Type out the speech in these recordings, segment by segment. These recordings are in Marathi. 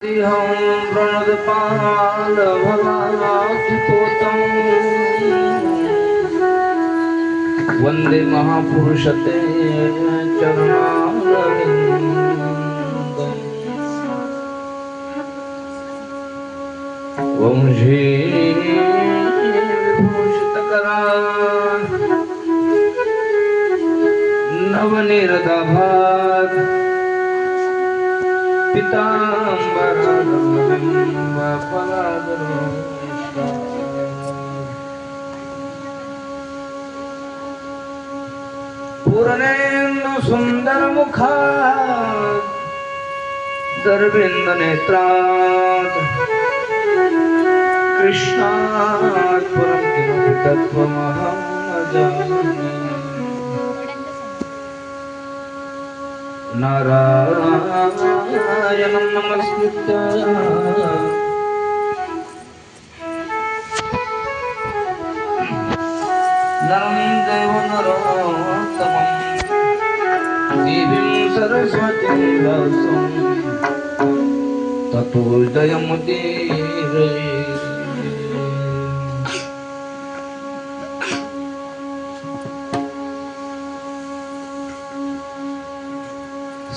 हम प्रणतपाल भवाच्युतोतं वंदे महापुरुष ते चरणारविन्दम् वंशे विभूषितकरा नवनिरदाभात् पूर्णेन्दु सुंदर मुखात् दर्विन्द नेत्रात् कृष्णात् परं किमपि तत्त्वमहं न जाने नारायणं नमस्कृत्य नरं चैव नरोत्तमं देवीं सरस्वतीं व्यासं ततो जयमुदीरये।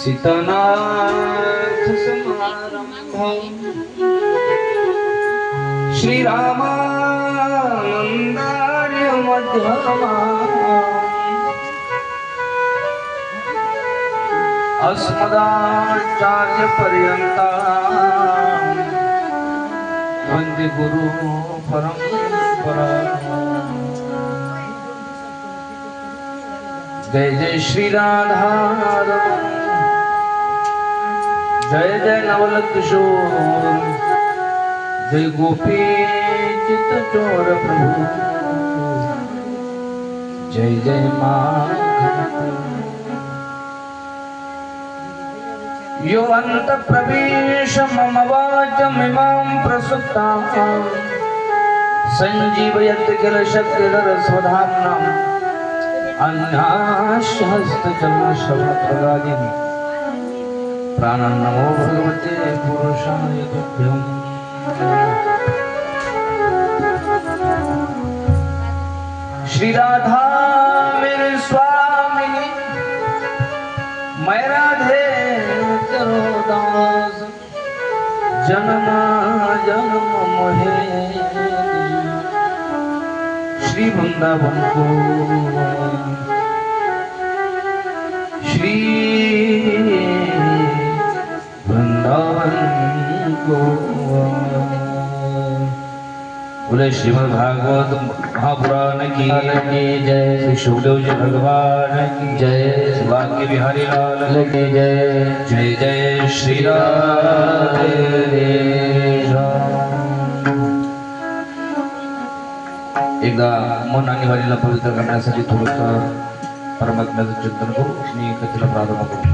सीतानाथ समारंभं श्रीरामानन्दार्य मध्यमाम् अस्मदाचार्यपर्यन्तां वन्दे गुरु परम्पराम्। जय जय श्री राधा जय जय नवल किशोर जय गोपी चित्त चोर प्रभु जय जय माधव यो अंत प्रवेश मम वाचमिमां प्रसुप्तां संजीवयत् किल शक्तिधर स्वधाम्नाम् अन्नास्य हस्तचरणश्रवणप्रदायिनि प्राणं नमो भगवते पुरुषाय तुभ्यं। श्री राधा मेरे स्वामिनी मैं राधे तेरो दास जन्म जन्म मोहे श्री वृंदावन को श्री वृंदावन को। बोले श्रीमद् भागवत महापुराण की जय। श्री सुखदेव जी भगवान की जय। वाक्य बिहारी लाल की जय। जय जय श्री राधे। एकदा मन आणि वाणीला पवित्र करण्यासाठी थोडंसं परमात्म्याचं चिंतन करू आणि कथेला प्रारंभ करू।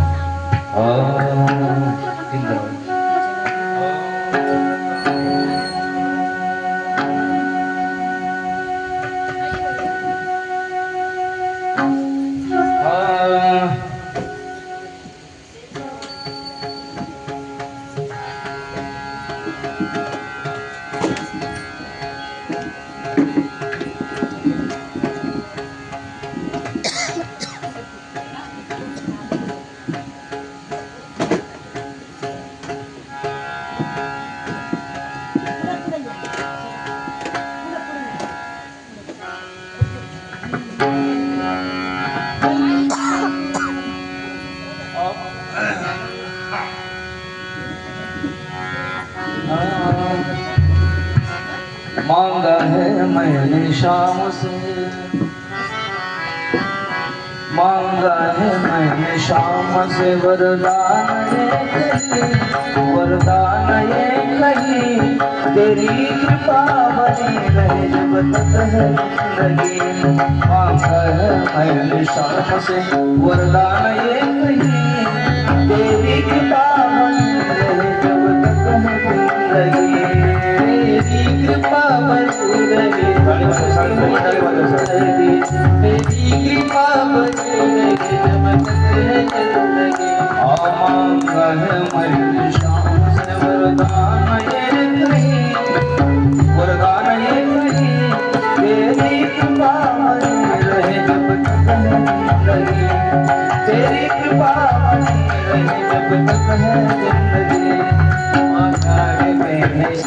मांगा है मैंने शाम से, मांगा है मैंने शाम से वरदान ये कहीं तेरी कृपा बनी रहे जब तक है जिंदगी। मांगा है मैंने शाम से वरदान ये कहीं तेरी कृपा बनी रहे जब तक है जिंदगी। तेरी कृपा बनी रहे तेरी कृपा बनी रहे जब तक है जिंदगी। मांगा है मैंने शाम से वरदान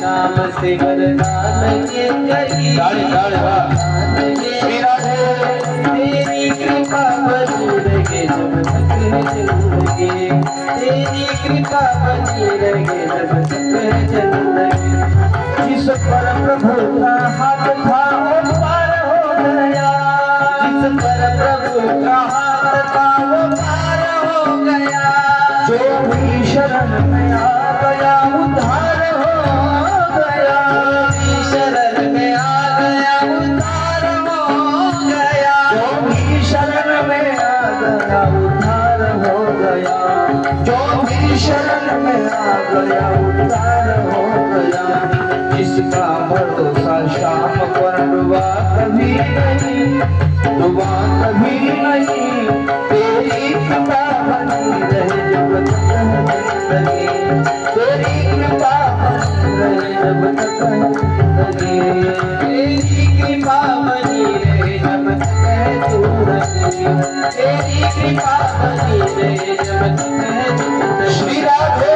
नाम से वरदान ये कही तेरी कृपा बनी रहे जब तक जिंदगी तेरी कृपा बनी रहे जब तक जिंदगी जिस पर प्रभु का हाथ था वो पार हो गया जिस पर प्रभु का हाथ था वो पार हो गया जो भी शरण में आ गया उद्धार हो गया शरण में आ गया उद्धार हो गया जो भी शरण में आ गया उद्धार हो गया जो भी शरण में आ गया उद्धार हो गया जिसका भरोसा शाम पर डूबा कभी नहीं डूबा कभी नहीं तेरी कृपा बनी रहे जब तक जिंदगी तेरी कृपा बनी रहे जब तक जिंदगी तेरी कृपा बनी रहे जब तक जिंदगी तेरी कृपा बनी रहे जब तक जिंदगी श्री राधे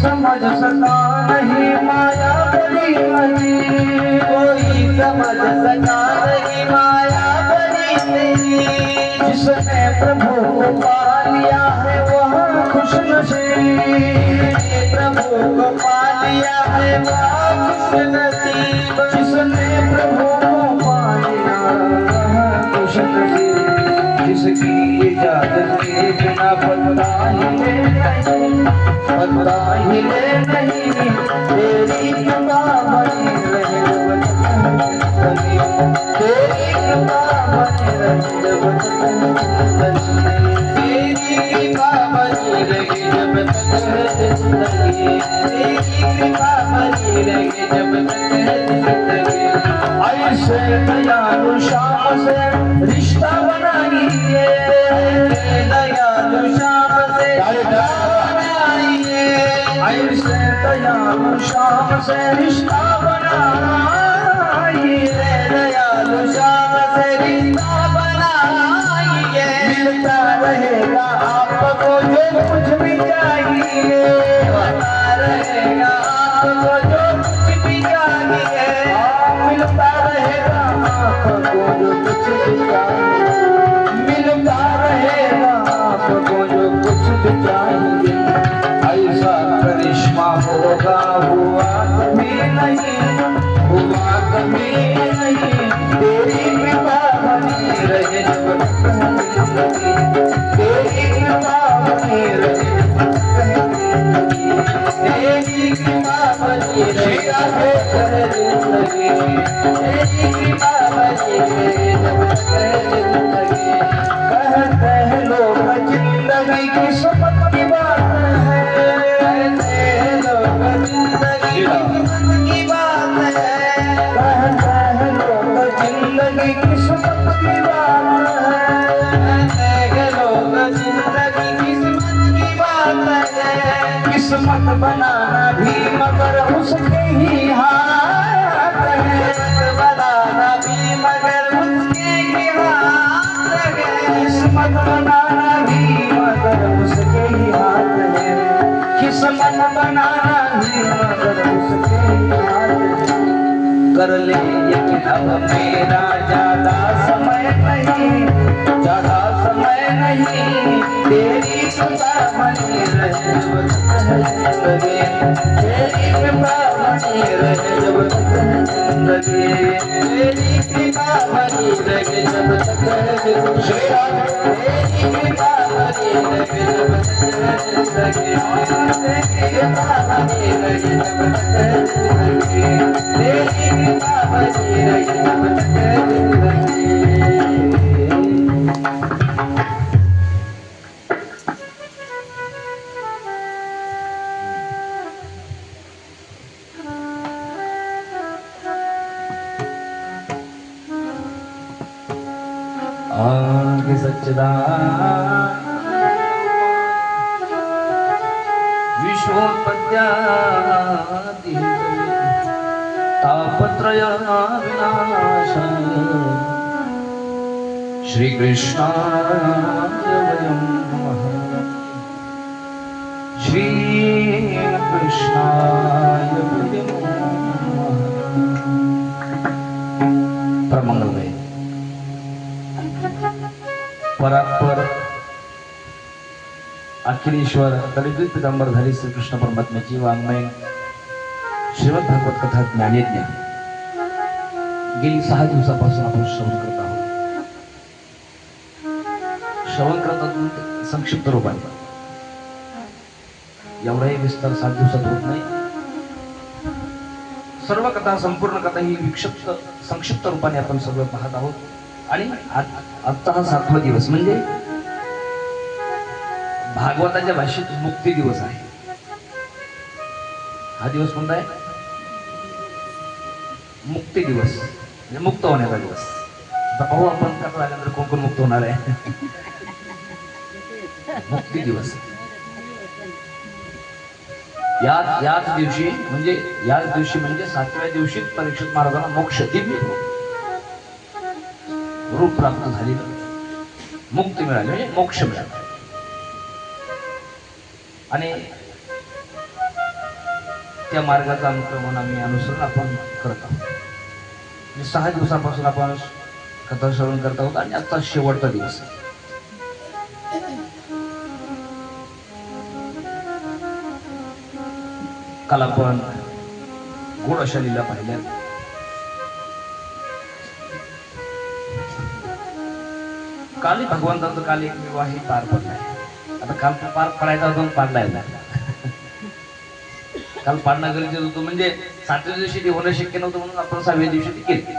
समझ सका नहीं माया बड़ी नहीं कोई समझ सका नहीं माया बड़ी नहीं जिसने प्रभु को पा लिया है वह खुश नसीब प्रभु को पा लिया है वह खुश नसीब जिसने प्रभु को पा लिया वह खुश नसीब जिसकी इजाजत के बिना पता ही नहीं तेरी कृपा बनी रहे जब तक तेरी कृपा बनी रहे जब तक तेरी कृपा बनी रहे जब तक जिंदगी तेरी कृपा बनी रहे जब तक जिंदगी ऐसे दयालु श्याम से रिश्ता बनाइए दयालु श्याम से ऐसे दयालु श्याम से रिश्ता बनाइए दयालु श्याम से रिश्ता बनाइए मिलता रहेगा आपको जो कुछ भी चाहिए मिलता रहेगा आपको जो कुछ भी चाहिए मिलता रहेगा आपको जो कुछ भी चाहिए मिलता रहेगा आपको जो कुछ भी चाहिए ऐसा करिश्मा होगा हुआ कभी नहीं हुआ कभी नहीं तेरी कृपा बनी रहे जब तक जिंदगी तेरी कृपा बनी रहे जब तक जिंदगी तेरी कृपा बनी रहे जिंदगी तेरी कृपा बनी रहे जब तक जिंदगी कहते हैं लोग जिंदगी किस्मत की बात है जिंदगी की बात है कहते हैं लोग जिंदगी किस्मत की बात है लोग जिंदगी किस्मत की बात है किस्मत बनाना भी मगर उसके ही हाथ है बनाना भी मगर उसके ही हाथ है किस्मत बनाना भी मगर उसके ही हाथ है किस्मत बनाना भी मगर उसके ही हाथ है कर ले यकीन अब मेरा ज्यादा समय नहीं तेरी कृपा बनी रहे जब तक तेरी कृपा बनी रहे जब तक तेरी कृपा बनी रहे जब तक श्री राम तेरी कृपा बनी रहे जब तक जिंदगी तेरी कृपा बनी रहे जब तक जिंदगी तेरी कृपा बनी रहे जब तक जिंदगी आगे सच्चिदानंद विश्वोत्पत्त्यादि तापत्रय विनाशाय श्री कृष्णाय वयं नमः श्री कृष्णाय वयं नमः परमंगलमय परात्पर अखिलेश्वर कलियुग पितांबरधारी श्री कृष्ण परमात्म्याची वाङ्मय श्रीमद भागवत कथा ज्ञानेज्ञा गेली 6 दिवसापासून आपण श्रवण करत आहोत. श्रवण करतात संक्षिप्त रूपाने, एवढाही विस्तार 7 दिवसात होत नाही. सर्व कथा संपूर्ण कथा ही विक्षिप्त संक्षिप्त रूपाने आपण सगळं पाहत आहोत. आणि आजचा हा 7वा दिवस म्हणजे भागवताच्या भाषेत मुक्ती दिवस आहे. हा दिवस कोणता आहे? मुक्ती दिवस म्हणजे मुक्त होण्याचा दिवस. आता पाहू आपण कथा झाल्यानंतर कोण कोण मुक्त होणार आहे. मुक्ती दिवस याच दिवशी म्हणजे 7व्या दिवशी परीक्षित महाराजांना मोक्ष दिव्य रूप प्राप्त झालेलं, मुक्ती मिळाली म्हणजे मोक्ष मिळाला. आणि त्या मार्गाचा अनुक्रमण आम्ही अनुसरण आपण करत आहोत. 6 दिवसापासून आपण कथा श्रवण करत आहोत आणि आजचा शेवटचा दिवस. काल आपण गोड अशा लीला पाहिल्या. काल भगवंताचं काल एक विवाही पार पडलाय. आता काल पार पडायचा होता, पाडलाय. काल पाडणं गरजेचं होतं म्हणजे 7व्या दिवशी ते होणं शक्य नव्हतं म्हणून आपण 6व्या दिवशी ते केले.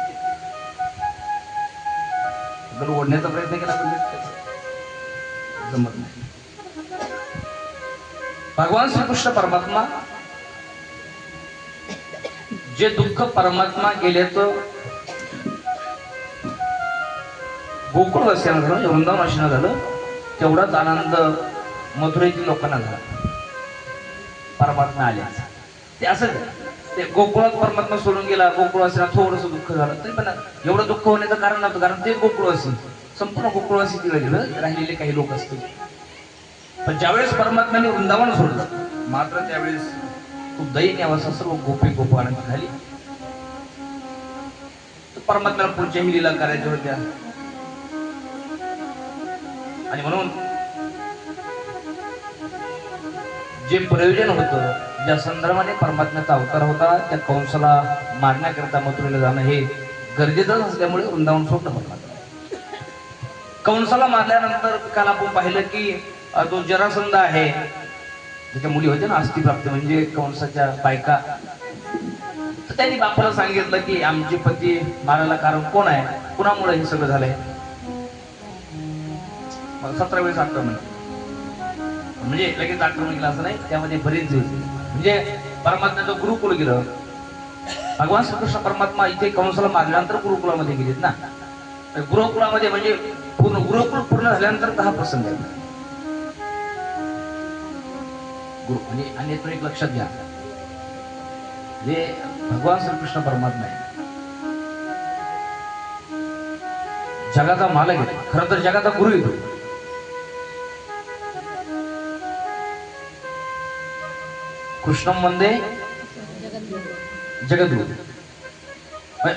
ओढण्याचा प्रयत्न केला पण जमत नाही. भगवान श्रीकृष्ण परमात्मा जे दुःख परमात्मा गेल्याचं गोकुळवासियांना झालं, वृंदावनवासियांना झालं, तेवढाच आनंद मथुरेतील लोकांना झाला. परमात्मा आल्याचा ते असं ते गोकुळात परमात्मा सोडून गेला. गोकुळवासीला थोडस दुःख झालं तरी पण एवढं दुःख होण्याचं कारण नव्हतं, कारण ते गोकुळवासी संपूर्ण गोकुळवासी तिला गेलं, राहिलेले काही लोक असतील. पण ज्यावेळेस परमात्म्याने वृंदावन सोडलं मात्र त्यावेळेस खूप दयनीय अवस्था, सर्व गोपी गोपाळांची झाली. परमात्म्याला पुढच्याही लीला करायच्या होत्या आणि म्हणून जे प्रयोजन होतं, ज्या संदर्भाने परमात्म्याचा अवतार होता, त्या कंसाला मारण्याकरिता मथुरेला जाणं हे गरजेचं असल्यामुळे वृंदावन सोडलं परमात्मा. कंसाला मारल्यानंतर काल आपण पाहिलं की तो जरासंध आहे, त्याच्या मुली होत्या ना अस्थिप्राप्त म्हणजे कंसाच्या बायका, तर त्यांनी बापाला सांगितलं की आमचे पती मारायला कारण कोण आहे, कुणामुळे हे सगळं झालंय. 17 वेळेस आक्रमण म्हणजे लगेच आक्रमण केलं असं नाही, त्यामध्ये बरेच दिवस म्हणजे परमात्म्याचं गुरुकुल गेलं. भगवान श्रीकृष्ण परमात्मा इथे कंसाला मारल्यानंतर गुरुकुलामध्ये गेलेत ना. गुरुकुलामध्ये म्हणजे पूर्ण गुरुकुल पूर्ण झाल्यानंतर हा प्रसंग आहे. गुरु म्हणजे आणि तो एक लक्षात घ्या, जे भगवान श्रीकृष्ण परमात्मा आहे जगाचा मालक आहे, खरं तर जगाचा गुरु येतो. कृष्णम वंदे जगद्गुरु,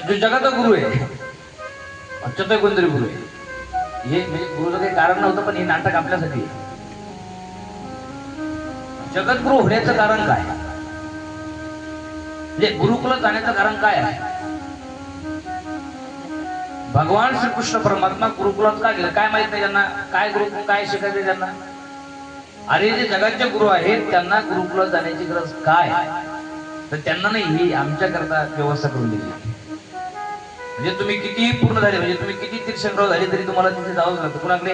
जो जगाचा गुरु आहे अच्युत कोणतरी गुरु आहे. हे म्हणजे गुरुचं काही कारण नव्हतं, पण हे नाटक आपल्यासाठी आहे. जगद्गुरु होण्याचं कारण काय, म्हणजे गुरुकुलात जाण्याचं कारण काय आहे. भगवान श्रीकृष्ण परमात्मा गुरुकुलात का गेले काय माहित नाही त्यांना, काय गुरु काय शिकायचे त्यांना? अरे जे जगाचे गुरु आहेत त्यांना गुरुकुलात जाण्याची गरज काय? तर त्यांना नाही, ही आमच्या करता व्यवस्था करून दिली. म्हणजे तुम्ही कितीही पूर्ण झाले, म्हणजे तुम्ही किती तीर्थंकर झाले तरी तुम्हाला तिथे जावंच लागतं. कुणाकडे?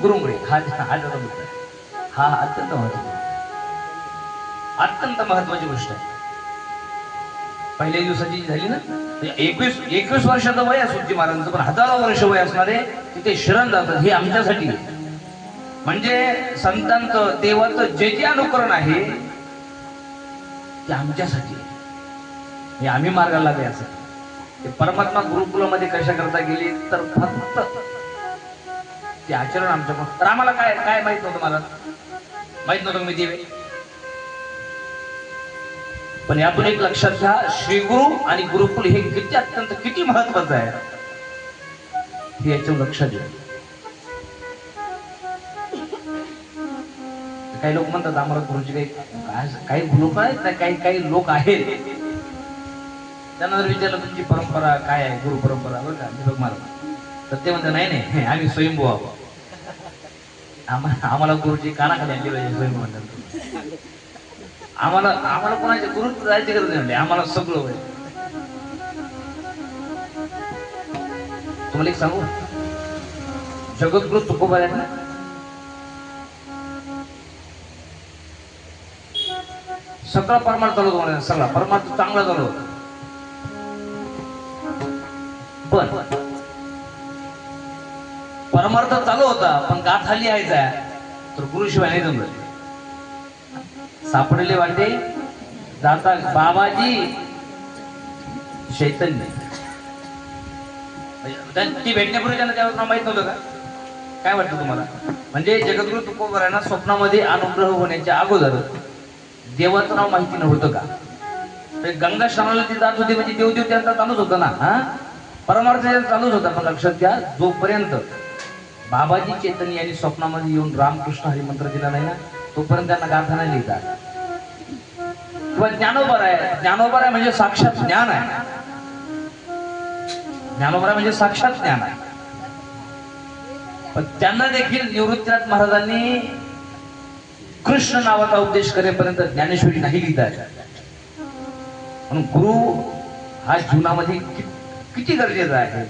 गुरुंकडे. हा त्याचा मुद्दा आहे. हा अत्यंत महत्वाची गोष्ट आहे. पहिल्या दिवसाची झाली ना, 21 वर्षाचं वय असू महाराजांचं, पण हजारो वर्ष वय असणारे तिथे शरण जातात. हे आमच्यासाठी म्हणजे संतांचं देवाचं जे जे अनुकरण आहे ते आमच्यासाठी. हे आम्ही मार्गाला लागले असं. ते परमात्मा गुरुकुलामध्ये कशा करता गेली तर फक्त ते आचरण आमच्याकडून. तर आम्हाला काय काय माहित नव्हतं, मला माहित नव्हतं मी देवे. पण यातून एक लक्षात घ्या, श्रीगुरु आणि गुरुकुल हे किती अत्यंत किती महत्वाचं आहे हे याच्यावर लक्षात घ्या. काही लोक म्हणतात आम्हाला गुरुजी काही लोक आहेत ना, काही लोक आहेत त्यांना जर विचारलं तुमची परंपरा काय आहे, गुरु परंपरा बरं का, लोक मारत, तर ते म्हणतात नाही नाही आम्ही स्वयंभू आहोत, आम्हाला गुरुजी कानाखाली आणली पाहिजे, स्वयंभू म्हणतात. आम्हाला कोणाचे गुरु जायची गरज नाही, आम्हाला सगळं होईल. तुम्हाला एक सांगू, जगद्गुरु तुकोबा आहेत ना, सगळा परमार्थ चालू होता, सगळा परमार्थ चांगला चालू होता. पण परमार्थ चालू होता, पण गाथा लिहायचा तर गुरुशिवाय नाही जमलं. सापडले वाटे जाता बाबाजी चैतन्य. ती भेटण्यापूर्वी त्यांना त्यावर नाव माहित नव्हतं का? काय वाटतं तुम्हाला? म्हणजे जगद्गुरु तुकोबांना स्वप्नामध्ये अनुग्रह होण्याच्या अगोदर देवाचं नाव माहिती नव्हतं का? गंगा स्नानाला ती जात होती म्हणजे देवदेव त्यांचा चालूच होता ना, हा परमार्थ चालूच होता. पण लक्षात घ्या, जोपर्यंत बाबाजी चैतन्य यांनी स्वप्नामध्ये येऊन रामकृष्ण हरी मंत्र दिला नाही ना, तोपर्यंत त्यांना गाथा नाही लिहितात. किंवा ज्ञानोबा आहे, ज्ञानोबा आहे म्हणजे साक्षात ज्ञान आहे, ज्ञानोबा म्हणजे साक्षात ज्ञान आहे. पण त्यांना देखील निवृत्तीनाथ महाराजांनी कृष्ण नावाचा उपदेश करेपर्यंत ज्ञानेश्वरी नाही लिहितात. म्हणून गुरु हा जीवनामध्ये किती गरजेचा आहे,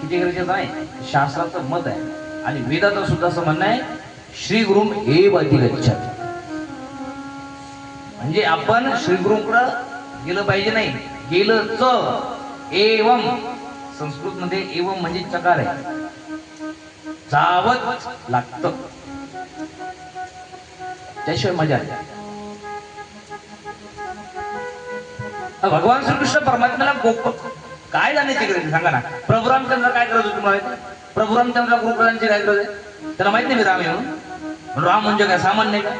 किती गरजेचा आहे शास्त्राचं मत आहे. आणि वेदाचं सुद्धा असं म्हणणं आहे, श्री गुरुम एव अधिगच्छति. म्हणजे आपण श्री गुरुंकडे गेलं पाहिजे, नाही गेलं च एवम. संस्कृत मध्ये एवम म्हणजे चकार आहे, जावत लागतं, त्याशिवाय मजा नाही. भगवान श्रीकृष्ण परमात्म्याला काय जाण्याची गरज सांगा ना? प्रभू रामचंद्र काय गरज होती तुम्हाला? प्रभू रामचंद्र गुरुकुलांची काय गरज आहे? त्याला माहित नाही मी राम आहे म्हणून. राम म्हणजे काय सामान्य का?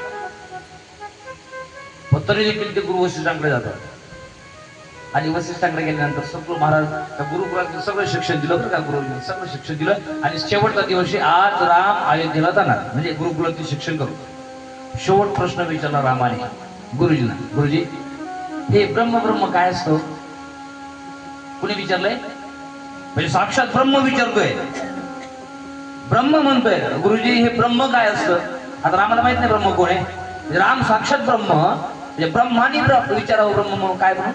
तरी देखील ते गुरु वशिष्ठांकडे जातात आणि वशिष्ठांकडे गेल्यानंतर सगळं महाराज त्या गुरुकुलात सगळं शिक्षण दिलं बरं का, गुरुजींनी सगळं शिक्षण दिलं. आणि शेवटचा दिवशी आज राम अयोध्येला जाणार म्हणजे गुरुकुलातील शिक्षण करू. शेवट प्रश्न विचारला रामाने गुरुजींना, गुरुजी हे ब्रह्म ब्रह्म काय असतं? कुणी विचारलंय? म्हणजे साक्षात ब्रह्म विचारतोय, ब्रह्म म्हणतोय. गुरुजी हे ब्रह्म काय असतं? आता रामाला माहित नाही ब्रह्म कोण आहे. राम साक्षात ब्रह्म म्हणजे ब्रह्मानी विचारावं ब्रह्म म्हणून काय म्हणून.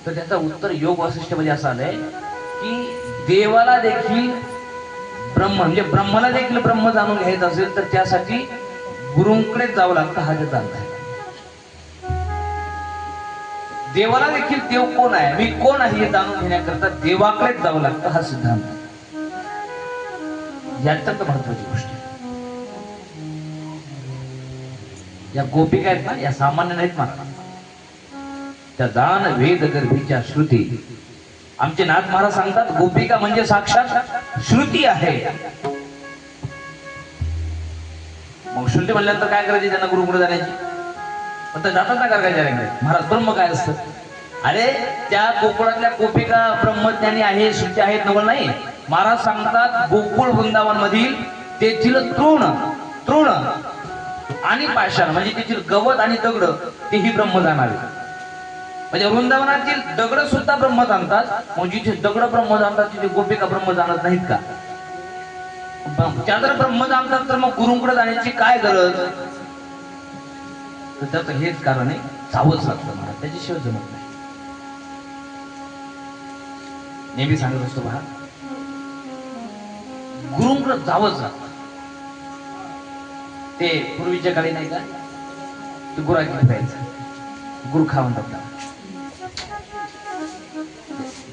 तर त्याचं उत्तर योग वसिष्ठ मध्ये असं आलंय की देवाला देखील ब्रह्म म्हणजे ब्रह्माला देखील ब्रह्म जाणून घ्यायचं असेल तर त्यासाठी गुरुंकडेच जावं लागतं. हा त्याचा अर्थ आहे. देवाला देखील देव कोण आहे, मी कोण आहे हे जाणून घेण्याकरता देवाकडेच जावं लागतं. हा सिद्धांत ही अत्यंत महत्वाची गोष्ट आहे. या गोपिका आहेत ना, या सामान्य नाहीत मात्र, त्या दान वेद गर्भीच्या श्रुती. आमचे नाथ महाराज सांगतात गोपिका म्हणजे साक्षात श्रुती आहे. मग श्रुती म्हणल्यानंतर काय करायची त्यांना गुरुकडे जाण्याची? पण जातात ना काय महाराज ब्रह्म काय असतं? अरे त्या गोकुळातल्या गोपिका ब्रह्मज्ञानी आहे, श्रुती आहेत नवल नाही. महाराज सांगतात गोकुळ वृंदावन मधील तेथील तृण आणि पाषाण म्हणजे तेथील गवत आणि दगड तेही ब्रह्म जाणारे. म्हणजे वृंदावनातील दगड सुद्धा ब्रह्म जाणतात, मग जिथे दगड ब्रह्म जाणतात तिथे गोपिका ब्रह्म जाणत नाहीत का? त्या जर ब्रह्म जाणतात तर मग गुरुंकडे जाण्याची काय गरज? तर त्याचं हेच कारण आहे, जावंच लागतं मला, त्याच्याशिवाय जमत नाही. नेहमी सांगत असतो पहा, गुरुंकडे जावंच लागतं. ते पूर्वीच्या काळी नाही का, ते गुराखी फिरायचं, गुरखा म्हणतात.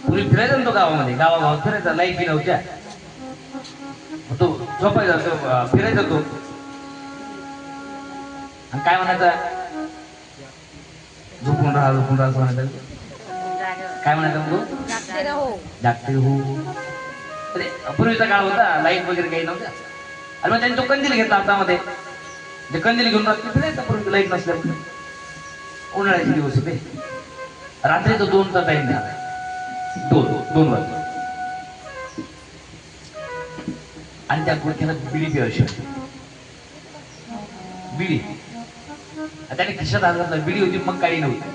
पूर्वी फिरायचा ना तो गावामध्ये, गावागावात फिरायचा, लाईटी नव्हत्या, तो झोपायचा, फिरायचा तो. आणि काय म्हणायचा? झोपून राहा झोपून राहा असं म्हणायचं. काय म्हणायचं मग? जागते हो. अरे पूर्वीचा काळ होता, लाईट वगैरे काही नव्हत्या. आणि मग त्यांनी तो कंदील घेतला हातामध्ये, ते कंदील घेऊन रात्री फिरायचा. पूर्वी लाईट नसल्यामुळे उन्हाळ्याचे दिवस होते, रात्रीचा 2चा टाइम द्या, 2 वाजता. आणि त्या गुरख्याला बिडी प्यायची होती, बिडी. त्याने खिशात हात घातला, बिडी होती मग काडी नव्हती,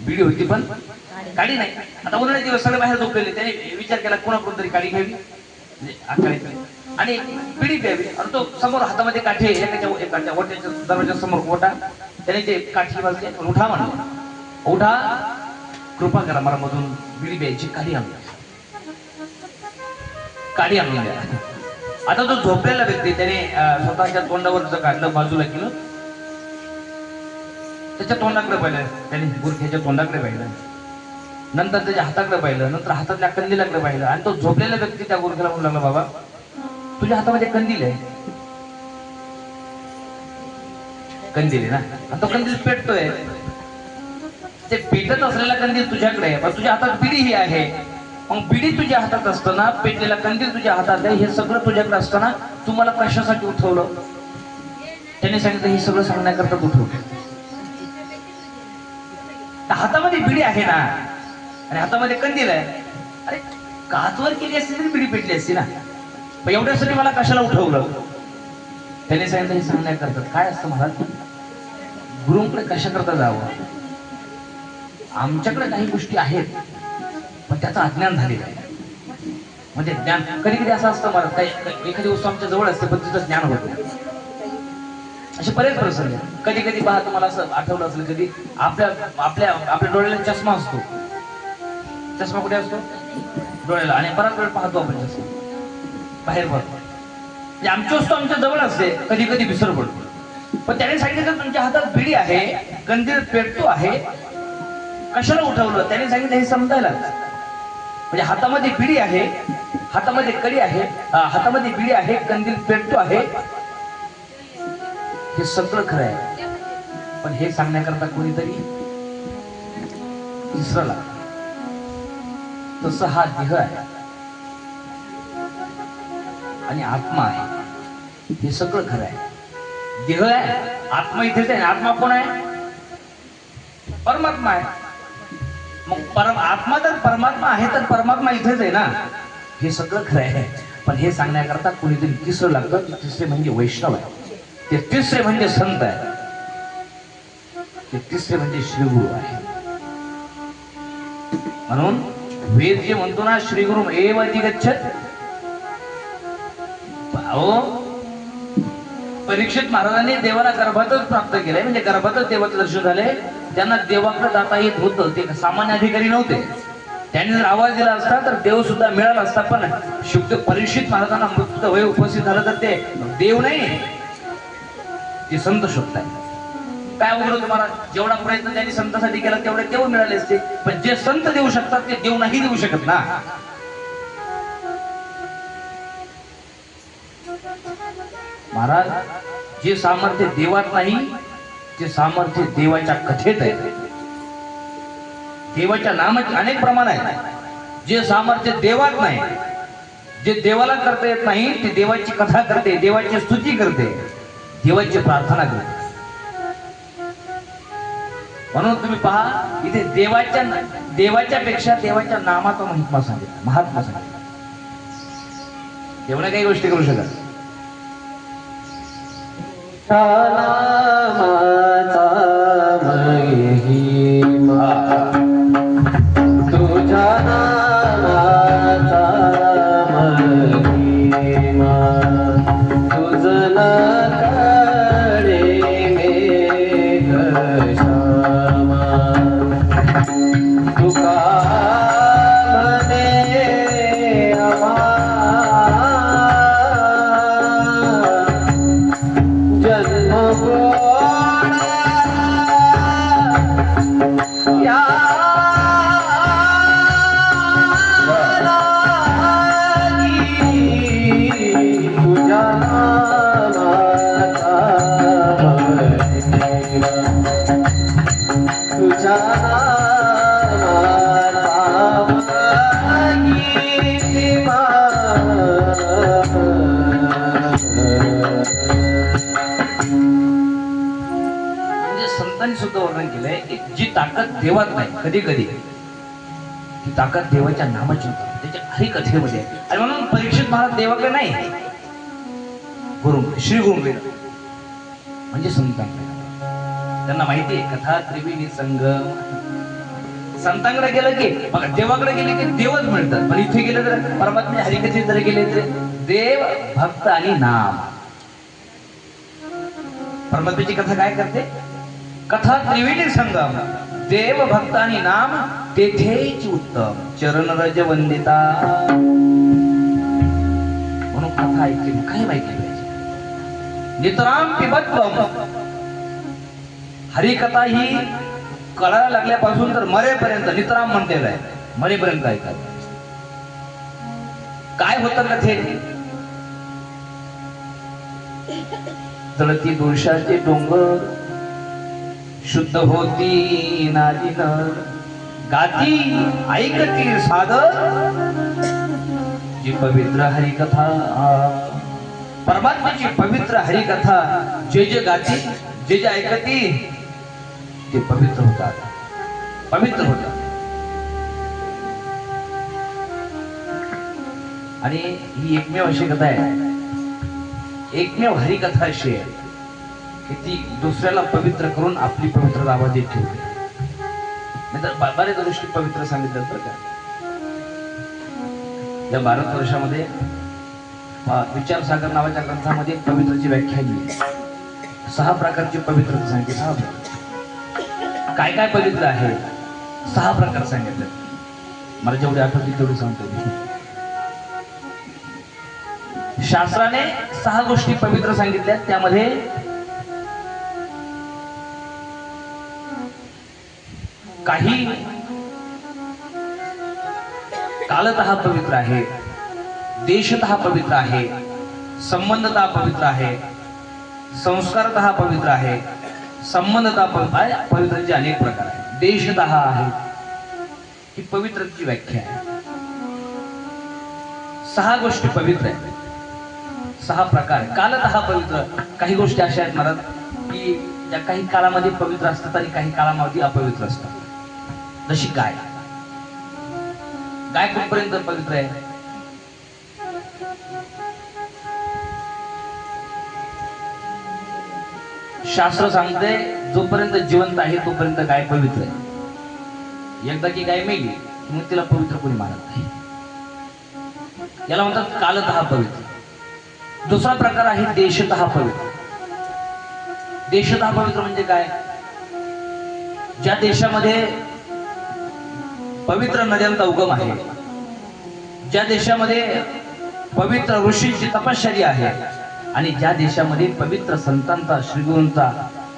बिडी होती पण काडी नाही. आता उन्हाळ्याचे दिवस सगळे बाहेर झोपलेले, त्याने विचार केला कोणाकडून तरी काडी घ्यावी आणि बिडी प्यावी. आणि तो समोर हातामध्ये काठी, एकाच्या ओट्याच्या दरवाजा समोर ओटा, त्याने ते काठी वाजली, उठा म्हणला, उठा कृपा करा मला मधून बिडी प्यायची काडी आणून द्या. आता तो झोपलेला व्यक्ती, त्याने स्वतःच्या तोंडावरच काढलं, बाजूला केलं, त्याच्या तोंडाकडे पाहिलं, त्याने गुरख्याच्या तोंडाकडे पाहिलं, नंतर त्याच्या हाताकडे पाहिलं, नंतर हातातल्या कंदिलाकडे पाहिलं. आणि तो झोपलेला व्यक्ती त्या गुरख्याला म्हणू लागला, बाबा तुझ्या हातामध्ये कंदील आहे, कंदील आहे ना, आणि तो कंदील पेटतोय. ते पेटत असलेला कंदील तुझ्याकडे आहे, पण तुझ्या हातात बिडी ही आहे. मग बिडी तुझ्या हातात असताना, पेटलेला कंदील तुझ्या हातात आहे, हे सगळं तुझ्याकडे असताना तू मला कशासाठी उठवलं? त्याने सांगितलं, हे सगळं सांगण्याकरता उठवलं. हातामध्ये बिडी आहे ना आणि हातामध्ये कंदील आहे, अरे काचवर केली असती तरी बिडी पेटली असती ना, पण एवढ्यासाठी मला कशाला उठवलं? त्याने सांगितलं, हे सांगण्याकरता. काय असतं महाराज, गुरुंकडे कशा करता जावं? आमच्याकडे काही गोष्टी आहेत पण त्याचं अज्ञान झालेलं आहे. म्हणजे ज्ञान कधी कधी असं असतं मला, काही एखादी वस्तू आमच्या जवळ असते पण तिचं ज्ञान होत नाही. असे बरेच प्रसंग. कधी कधी पहा, तुम्हाला असं आठवलं असेल, कधी आपल्या डोळ्याला चष्मा असतो. चष्मा कुठे असतो? डोळ्याला. आणि बराच वेळ पाहतो आपण चष्मा बाहेर पडतो, म्हणजे आमची वस्तू आमच्या जवळ असते, कधी कधी विसर पडतो. पण त्याने सांगितलं, तुमच्या हातात बिडी आहे, कंदील पेटतो आहे, कशाला उठवलं? त्याने सांगितलं, हे समजायला. म्हणजे हातामध्ये बिडी आहे, हातामध्ये कडी आहे, हातामध्ये बिडी आहे, कंदील पेटतो आहे, हे सगळं खरं आहे, पण हे सांगण्याकरता कोणीतरी तिसरं लागतं. तसं हा देह आहे आणि आत्मा आहे, हे सगळं खरं आहे. देह आहे, आत्मा इथेच आहे. आत्मा कोण आहे? परमात्मा आहे. मग आत्मा जर परमात्मा आहे तर परमात्मा इथेच आहे ना, हे सगळं खरं आहे. पण हे सांगण्याकरता कोणीतरी तिसरं लागतं. तिसरे म्हणजे वैष्णव आहे, ते तिसरे म्हणजे संत आहे, ते तिसरे म्हणजे श्रीगुरु आहे. म्हणून वेद जे म्हणतो ना, श्रीगुरु एव अधिगच्छत. परीक्षित महाराजांनी देवाला गर्भातच प्राप्त केलंय, म्हणजे गर्भातच देवाचं दर्शन झालंय. त्यांना देवाकडे जाता येत होतं, ते सामान्य अधिकारी नव्हते. त्यांनी जर आवाज दिला असता तर देव सुद्धा मिळाला असता. पण शुद्ध परीक्षित महाराजांना मृत्यू वय उपस्थित झालं तर ते देव नाही, ते संत शोधताय. काय अवघड तुम्हाला, जेवढा प्रयत्न त्यांनी संतासाठी केला तेवढे देव मिळाले असते. पण जे संत देऊ शकतात ते देव नाही देऊ शकत ना. महाराज, जे सामर्थ्य देवात नाही, ते सामर्थ्य देवाच्या कथेत आहे. देवाच्या नामाचे अनेक प्रमाण आहेत. जे सामर्थ्य देवात नाही, जे देवाला करता येत नाही, ते देवाची कथा करते, देवाची स्तुती करते, देवाची प्रार्थना करते. म्हणून तुम्ही पहा, इथे देवाच्या पेक्षा देवाच्या नामाचा महात्मा सांगितलं, महात्मा सांगितलं. एवढ्या काही गोष्टी करू शकत. नामाचा या तुझ्या तुझ्या संतांनी सुद्धा वर्णन केलंय की जी ताकद देवात नाही, कधी कधी ती ताकद देवाच्या नामाची होती, त्याच्या हरिकथेमध्ये आहे. आणि म्हणून परीक्षित महाराज देवाकडे नाही, गुरु श्री गुरुकडे म्हणजे संतांकडे. त्यांना माहिती आहे कथा त्रिवेणी संगम. संतांकडे गेलं की बघा, देवाकडे गेले की देवच मिळतात, पण इथे गेले तर परमात्मा हरिकथेत जर गेले तर देव भक्त आणि नाम. परमात्म्याची कथा काय करते? कथा त्रिवेणी संगम, देव भक्त आणि नाम तेथेच उत्तम, चरण रज वंदिता. म्हणून कथा ऐकली काय माहिती पाहिजे? नितराम पिबत्वम. हरिकथा ही कळायला लागल्यापासून तर मरेपर्यंत नितराम म्हणतेलं आहे, मरेपर्यंत ऐकायचं. काय होतं कथेत? जळती दोषाचे डोंगर, शुद्ध होती नादिन, गाती ऐकती सादर, जी पवित्र हरिकथा. परमात्म्याची पवित्र हरिकथा जे जे गाती, जे जे ऐकती ते पवित्र होतात, पवित्र होतात. आणि ही एकमेव अशी कथा आहे, एकमेव हरिकथा अशी आहे की ती दुसऱ्याला पवित्र करून आपली पवित्रता आवाजीत ठेवते. नाहीतर बऱ्याच गोष्टी पवित्र सांगितल्यात बरं का. या भारतवर्षामध्ये विचारसागर नावाच्या ग्रंथामध्ये पवित्रची व्याख्या दिली. 6 प्रकारची पवित्रता सांगितली. 6 काय काय पवित्र आहे 6 प्रकार सांगितले. मला जेवढे आठवतील तेवढे सांगतो. शास्त्राने 6 गोष्टी पवित्र सांगितल्या. त्यामध्ये काही कालतः पवित्र आहे, देशतः पवित्र आहे, संबंधतः पवित्र आहे, संस्कारतः पवित्र आहे, संबंधतः पवित्र आहे. पवित्रचे अनेक प्रकार आहेत. देशतः आहे ही पवित्रची व्याख्या आहे. 6 गोष्टी पवित्र आहेत, 6 प्रकार. कालतः पवित्र, काही गोष्टी अशा आहेत महाराज की त्या काही काळामध्ये पवित्र असतात आणि काही काळामध्ये अपवित्र असतात. जशी गाय, गाय कुठपर्यंत पवित्र आहे? शास्त्र सांगते जोपर्यंत जिवंत आहे तोपर्यंत गाय पवित्र आहे. एकदा की गाय मेली मग तिला पवित्र कोणी मानत नाही. याला म्हणतात कालतः पवित्र. दुसरा प्रकार आहे देशतः पवित्र. देशतः पवित्र म्हणजे काय? ज्या देशामध्ये पवित्र नद्यांचा उगम आहे, ज्या देशामध्ये पवित्र ऋषींची तपश्चर्या आहे आणि ज्या देशामध्ये पवित्र संतांचा श्रीगुरूंचा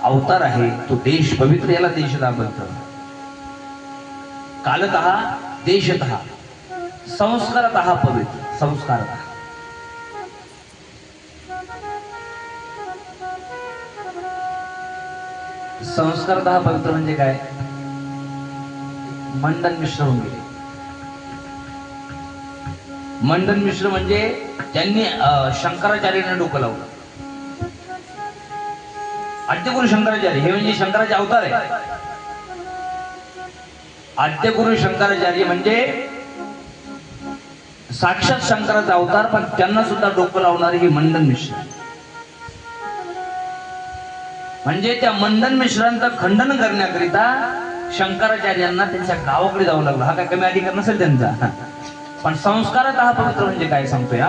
अवतार आहे तो देश पवित्र. याला देशतः पवित्र. कालतः, देशतः, संस्कारतः पवित्र. संस्कारतः संस्कारतः पवित्र म्हणजे काय? मंडन मिश्र होऊन गेले. मंडन मिश्र म्हणजे त्यांनी शंकराचार्यांना डोकं लावलं. आद्यगुरु शंकराचार्य हे म्हणजे शंकराचे अवतार आहे. आद्यगुरु शंकराचार्य म्हणजे साक्षात शंकराचा अवतार, पण त्यांना सुद्धा डोकं लावणारे हे मंडन मिश्र. म्हणजे त्या मंडन मिश्रांचं खंडन करण्याकरिता शंकराचार्यांना त्यांच्या गावाकडे जावं लागलं. हा काय कमी अधिकार नसेल त्यांचा, पण संस्कारतः पवित्र म्हणजे काय सांगतोय.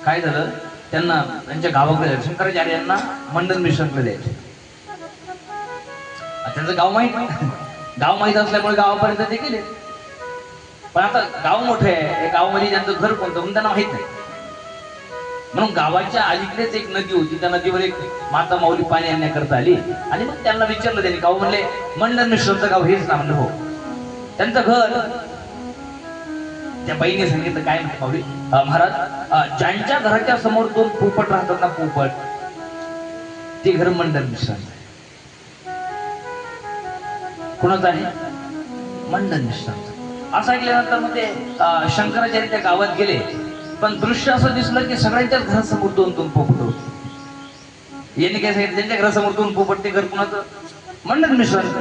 काय झालं, त्यांना त्यांच्या गावाकडे शंकराचार्यांना मंडन मिश्रांकडे द्यायचे. त्यांचं गाव माहित असल्यामुळे गावापर्यंत ते गेले. पण आता गाव मोठे आहे, गावामध्ये त्यांचं घर कोणतं म्हणून त्यांना माहित नाही. म्हणून गावाच्या अलीकडेच एक नदी होती, त्या नदीवर एक माता माऊली पाणी आणण्याकरता आली आणि मग त्यांना विचारलं त्यांनी, गाव म्हणले मंडन मिश्रांचं गाव हेच ना. म्हणलं हो. त्यांचं घर, त्या बाईने सांगितलं काय म्हणते माऊली, महाराज ज्यांच्या घराच्या समोर 2 पोपट राहतात ना, पोपट, ते घर मंडन मिश्रांचं आहे. कोणाचं आहे? मंडन मिश्रांचं. असं ऐकल्यानंतर मग ते शंकराचार्य त्या गावात गेले, पण दृश्य असं दिसलं की सगळ्यांच्याच घरासमोर 2-2 पोपट होते. यांनी काय सांगितलं, त्यांच्या घरासमोर 2 पोपट, ते घर कुणाचं? मंडन मिश्रांचं.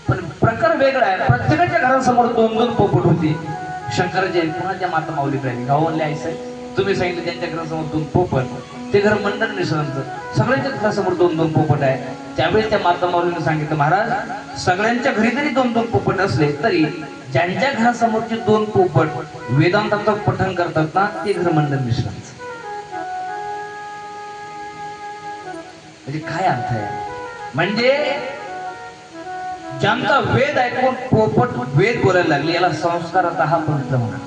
पण प्रकार वेगळा आहे, प्रत्येकाच्या घरासमोर 2-2 पोपट होती. शंकराचार्य कुणाच्या माता माऊली राहिली, गावाले आई साहेब तुम्ही सांगितलं त्यांच्या घरासमोर 2 पोपट, ते घर मंडन मिश्रांचं. सगळ्यांच्याच घरासमोर 2-2 पोपट आहे. त्यावेळेस त्या माता माऊलीने सांगितलं, महाराज सगळ्यांच्या घरी जरी 2-2 पोपट असले तरी ज्यांच्या घरासमोरचे 2 पोपट वेदांताचं पठण करतात ना, ते घर मंडन मिश्रांचं. म्हणजे काय अर्थ आहे? म्हणजे ज्यांचा वेद ऐकून पोपट वेद बोलायला लागले, याला संस्काराचा हा पवित्र म्हणा.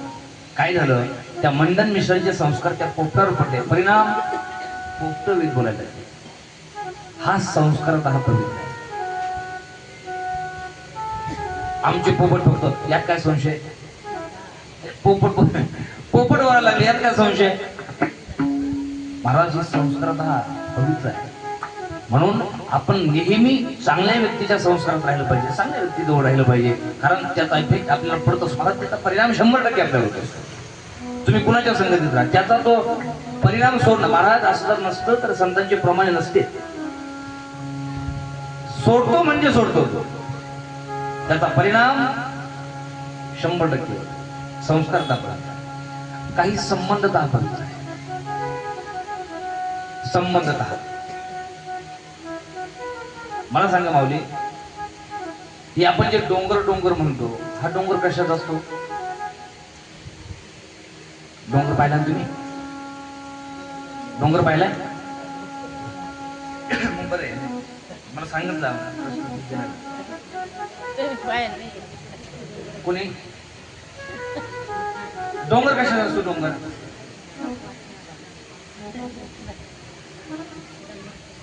काय झालं, त्या मंडन मिश्रांचे संस्कार त्या पोपटावर पडले, परिणाम पोपट वेद बोलायला लागले. हा संस्काराचा हा पवित्र आहे. आमचे पोपट फक्त, यात काय संशय? पोपट बोलायला लागले, यात काय संशय? महाराज, संस्काराचा हा पवित्र आहे. म्हणून आपण नेहमी चांगल्या व्यक्तीच्या संस्कारात राहिलं पाहिजे, चांगल्या व्यक्तीजवळ राहिलं पाहिजे, कारण त्याचा इफेक्ट आपल्याला पडतो. महाराज, त्याचा परिणाम 100% आपल्याला होतो. तुम्ही कुणाच्या संगतीत राहा, त्याचा तो परिणाम सोडणं. महाराज, असं जर नसतं तर संतांचे प्रमाणे नसते. सोडतो म्हणजे सोडतो, त्याचा परिणाम 100% संस्कार दाखवतात. काही संबंध दाखवत आहे, संबंध दाखवत. मला सांगा माऊली, हे आपण जे डोंगर डोंगर म्हणतो, हा डोंगर कशाचा असतो? डोंगर पाहिला तुम्ही? डोंगर पाहिलाय? बरे, मला सांगितलं कोणी? डोंगर कशाचा असतो? डोंगर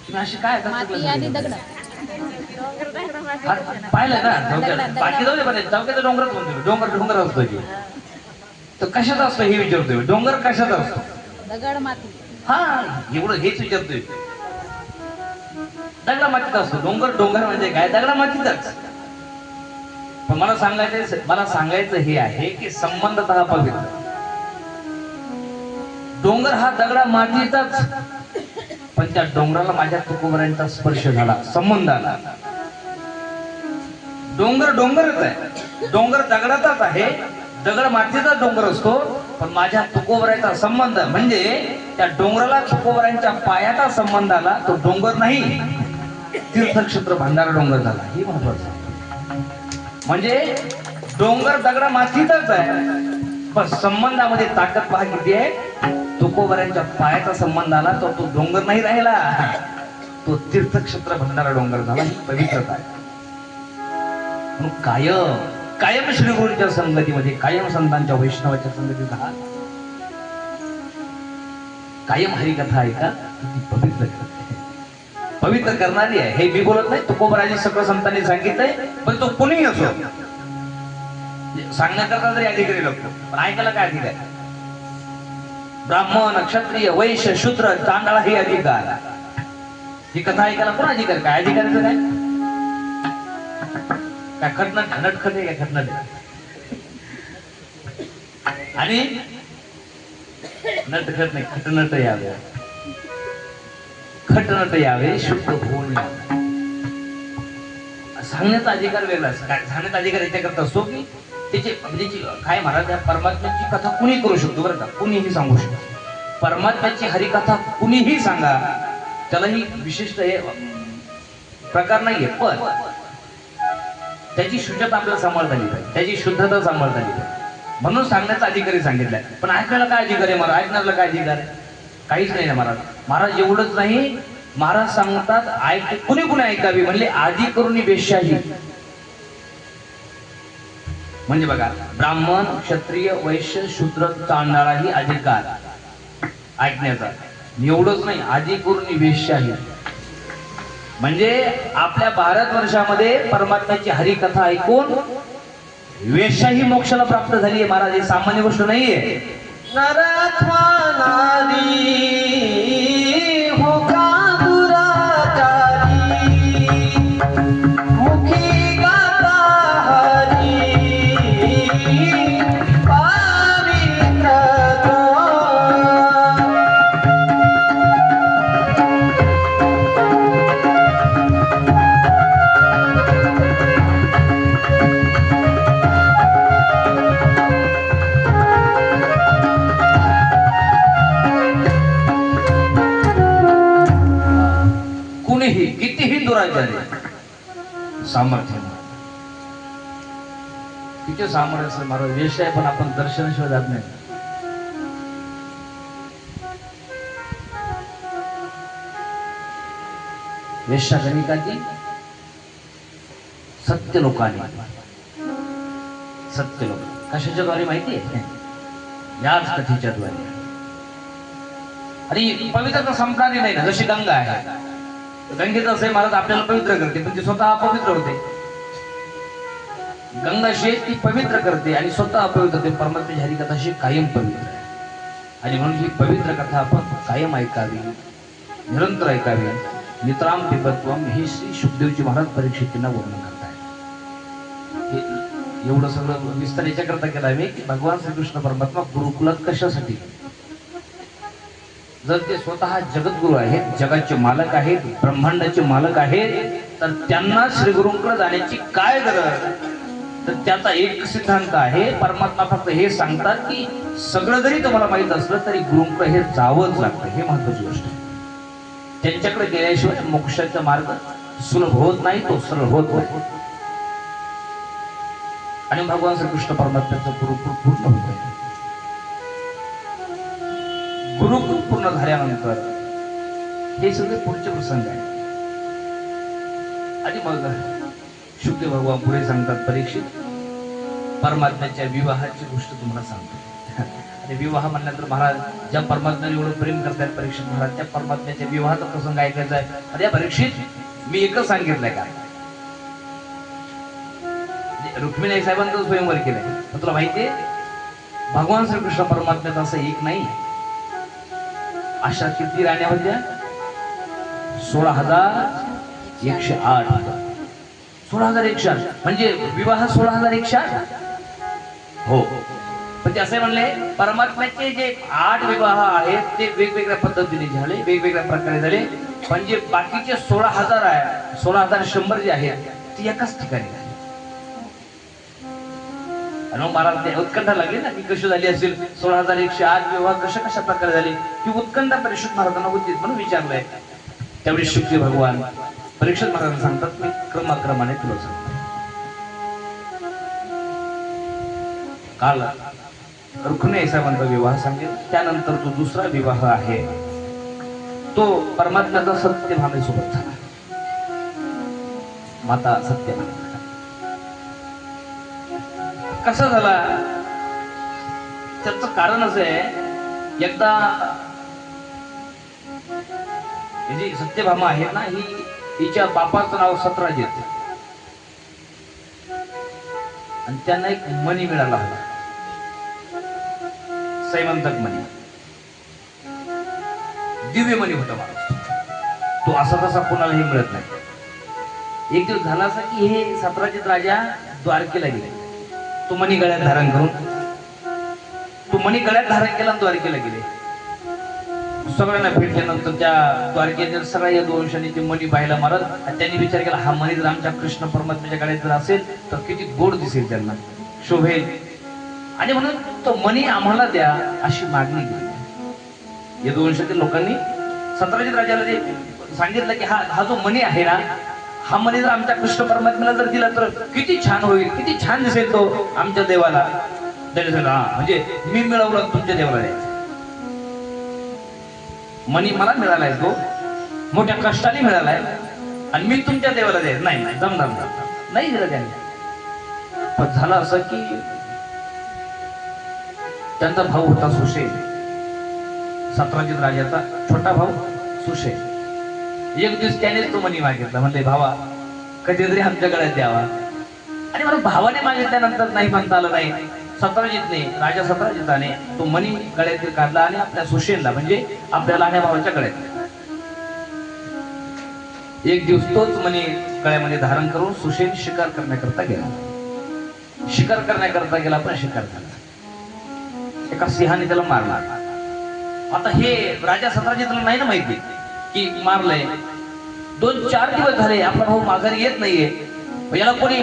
तुम्ही अशी काय पाहिलं ना? बाकी जाऊ दे, पण चौक्याचा डोंगरच म्हणतो. डोंगर डोंगर असतो की तर कशाचा असतो हे विचारतोय. डोंगर कशाचा असतो? दगड माती. हा, एवढं हेच विचारतोय. दगडा मातीचा असतो डोंगर. डोंगर म्हणजे काय? दगडा मातीचाच. पण मला सांगायचं हे आहे की संबंधतः हा पवित्र. डोंगर हा दगडा मातीचाच, पण त्या डोंगराला माझ्या तुकोबरांचा स्पर्श झाला, संबंध आला. डोंगर डोंगरच आहे, डोंगर दगडाचाच आहे, दगड मातीचा डोंगर असतो, पण माझ्या तुकोबरांचा संबंध म्हणजे त्या डोंगराला तुकोबरांच्या पायाचा संबंध आला. तो डोंगर नाही, तीर्थक्षेत्र भंडारा डोंगर झाला. हे महत्वाचं. म्हणजे डोंगर दगडा मातीचाच आहे, पण संबंधामध्ये ताकद पहा किती आहे. तुकोबरांच्या पायाचा संबंध आला, तर तो डोंगर नाही राहिला, तो तीर्थक्षेत्र भंडारा डोंगर झाला. ही पवित्रता आहे. म्हणून कायम श्री गुरूंच्या संगतीमध्ये, कायम संतांच्या वैष्णवाच्या संगतीत राहा, कायम हरिकथा ऐका. पवित्र पवित्र करणारी आहे. हे मी बोलत नाही, तुकोबराजी सगळं संतांनी सांगितलंय, पण तो कोणीही असो, सांगण्याकरता जरी अधिकारी लागतो, पण ऐकायला काय अधिकार? ब्राह्मण, क्षत्रिय, वैश्य, शूद्र, चांडाळ हे अधिकार. ही कथा ऐकायला कोण अधिकार? काय अधिकाराचं काय? काय खटनट नटखट आहे काय? खटनट आणि नटखट नाही, खटनट यावे, खटनट यावे, शुद्ध होऊन यावे. सांगण्याचा अधिकार वेगळा असतो. काय सांगण्याचा अधिकार याच्याकरता असतो की त्याची काय महाराज, या परमात्म्याची कथा कुणी करू शकतो बरं का, कुणीही सांगू शकतो. परमात्म्याची हरिकथा कुणीही सांगा, त्यालाही विशिष्ट हे प्रकार नाहीये, पण त्याची शुद्धता आपल्याला सांभाळता आली पाहिजे, त्याची शुद्धता सांभाळता आली पाहिजे. म्हणून सांगण्याचा अधिकारी सांगितलाय. पण ऐकण्याला काय अधिकार आहे महाराज? ऐकण्याला काय अधिकार आहे? काहीच नाही ना महाराज. महाराज एवढंच नाही, महाराज सांगतात कुणी कुणी ऐकावी म्हणले, आधी करून बेशाही. म्हणजे बघा, ब्राह्मण, क्षत्रिय, वैश्य, शूद्र, चांडाळा ही अधिकार. ऐकण्याचा. एवढंच नाही, आदिपूर्णी वेश्याही. म्हणजे आपल्या भारतवर्षामध्ये परमात्म्याची हरिकथा ऐकून वेश्याही मोक्षाला प्राप्त झाली आहे महाराज. ही सामान्य गोष्ट नाहीये. नरत्वा नारी हो का दुराचारी, मुखी गाता हरी पावित्र तो. कुणीही कितीही दुराचारी सामर्थ्य नाही. किती सामर्थ्य असेल महाराज, वेश्या आहे पण आपण दर्शनाशिवाय जात नाही. वेश्या गणिकाची सत्य लोकांनी, सत्य लोक कशाच्या द्वारे माहिती आहे? याच कथेच्या द्वारे. आणि पवित्रता संपणारी नाही ना. जशी गंगा आहे, गंगेचं असे महाराज आपल्याला पवित्र करते पण ती स्वतः अपवित्र होते. गंगा शेत ती पवित्र करते आणि स्वतः अपवित्र होते. परमात्म्याची हरिकथा अशी कायम पवित्र आहे. आणि म्हणून ही पवित्र कथा आपण कायम ऐकावी, निरंतर ऐकावी. नितराम पिबत्वम हे श्री शुकदेवजी महाराज परीक्षितींना वर्णन करतायत. एवढं सगळं विस्तार याच्याकरता केला आहे की भगवान श्रीकृष्ण परमात्मा गुरुकुलात कशासाठी? जर ते स्वतः जगद्गुरु आहेत, जगाचे मालक आहेत, ब्रह्मांडाचे मालक आहेत, तर त्यांना श्रीगुरूंकडे जाण्याची काय गरज? तर त्याचा एक सिद्धांत आहे. परमात्मा फक्त हे सांगतात की सगळं जरी तुम्हाला माहित असलं तरी गुरूंकडे हे जावंच लागतं. हे महत्वाची गोष्ट आहे. त्यांच्याकडे गेल्याशिवाय मोक्षाचा मार्ग सुलभ होत नाही, तो सरळ होत नाही. आणि भगवान श्रीकृष्ण परमात्म्याचं गुरुकुल पूर्ण होत आहे. गुरुकुल पूर्ण झाल्यानंतर हे सगळे पुढचे प्रसंग आहे. आणि मग शुकदेव भगवान पुढे सांगतात, परीक्षित परमात्म्याच्या विवाहाची गोष्ट तुम्हाला सांगतो. आणि विवाह म्हणल्यानंतर महाराज ज्या परमात्म्याने एवढं प्रेम करतायत परीक्षित महाराज, त्या परमात्म्याच्या विवाहाचा प्रसंग ऐकायचा आहे. अरे परीक्षित, मी एकच सांगितलंय का? रुक्मिणी साहेबांचं स्वयंवर केलंय. तर तुला माहितीये भगवान श्रीकृष्ण परमात्म्याचा असं एक नाही, अशा किती राण्या होत्या? 16,108. 16,108 म्हणजे विवाह 16,108. हो, पण ते असे म्हणले परमात्म्याचे जे 8 विवाह आहेत ते वेगवेगळ्या पद्धतीने झाले, वेगवेगळ्या प्रकारे झाले. पण जे बाकीचे 16,000 आहे, 16,100 जे आहेत ते एकाच ठिकाणी झाले. आणि मग मला ते उत्कंठा लागली ना की कशी झाली असेल 16,108 विवाह कशा प्रकारे झाले. ही उत्कंठा परीक्षित महाराजांना होती म्हणून विचारलंय. त्यावेळी शुकदेव भगवान परीक्षित महाराजांना सांगतात, मी क्रमाक्रमाने तुला सांगतो. काल रुक्मिणी साहेबांचा विवाह सांगेल, त्यानंतर जो दुसरा विवाह आहे तो परमात्म्याचा सत्यभामेसोबत झाला. माता सत्यभामा. कसा झाला त्याचं कारण असं आहे, एकदा जी सत्यभामा आहे ना, ही हिच्या बापाचं नाव सतराजित आणि त्यांना एक मणी मिळाला होता, सैमंतक मणी, दिव्य मणी होता महाराज. तो असा तसा कोणालाही मिळत नाही. एक दिवस झाला असा की हे सतराजित राजा द्वारकेला गेले. तो मणी गळ्यात धारण करून, तो मणी गळ्यात धारण केला, द्वारकेला गेले. सगळ्यांना भेटल्यानंतर त्या द्वारकेतील सगळ्या या दोषांनी ते मणी पाहायला महाराज. आणि त्यांनी विचार केला, हा मणी जर आमच्या कृष्ण परमात्म्याच्या गळ्यात जर असेल तर किती गोड दिसेल, त्यांना शोभेल. आणि म्हणून तो मणी आम्हाला द्या अशी मागणी केली. या दोषातील लोकांनी सतराजित राजाला जे सांगितलं की हा जो मणी आहे ना, हा मणी जर आमच्या कृष्ण परमात्म्याला जर दिला तर किती छान होईल, किती छान दिसेल तो आमच्या देवाला. म्हणजे मी मिळवलं तुमच्या देवाला द्यायचं. मणी मला मिळालाय, तो मोठ्या कष्टाने मिळालाय आणि मी तुमच्या देवाला द्यायचं नाही. जमणार नाही दिलं त्याने. पण झालं असं की त्यांचा भाऊ होता सुशेल. सत्राजित राजाचा छोटा भाऊ सुशेल. एक दिवस त्यानेच तो मणी मागितला. म्हणले भावा कधीतरी आमच्या गळ्यात द्यावा. आणि मला भावाने मागितल्यानंतर नाही म्हणता आलं नाही. सत्राजितने राजा सत्राजिताने तो मणी गळ्यातील काढला आणि आपल्या सुशेलला म्हणजे आपल्या लहान्या भावाच्या गळ्यात. एक दिवस तोच मणी गळ्यामध्ये धारण करून सुशेल शिकार करण्याकरता गेला. शिकार करण्याकरता गेला पण शिकार झाला. एका सिंहाने त्याला मारला. आता हे राजा सत्राजितला नाही ना माहिती की मारलंय. 2-4 दिवस झाले आपला भाऊ माघारी येत नाहीये. याला कोणी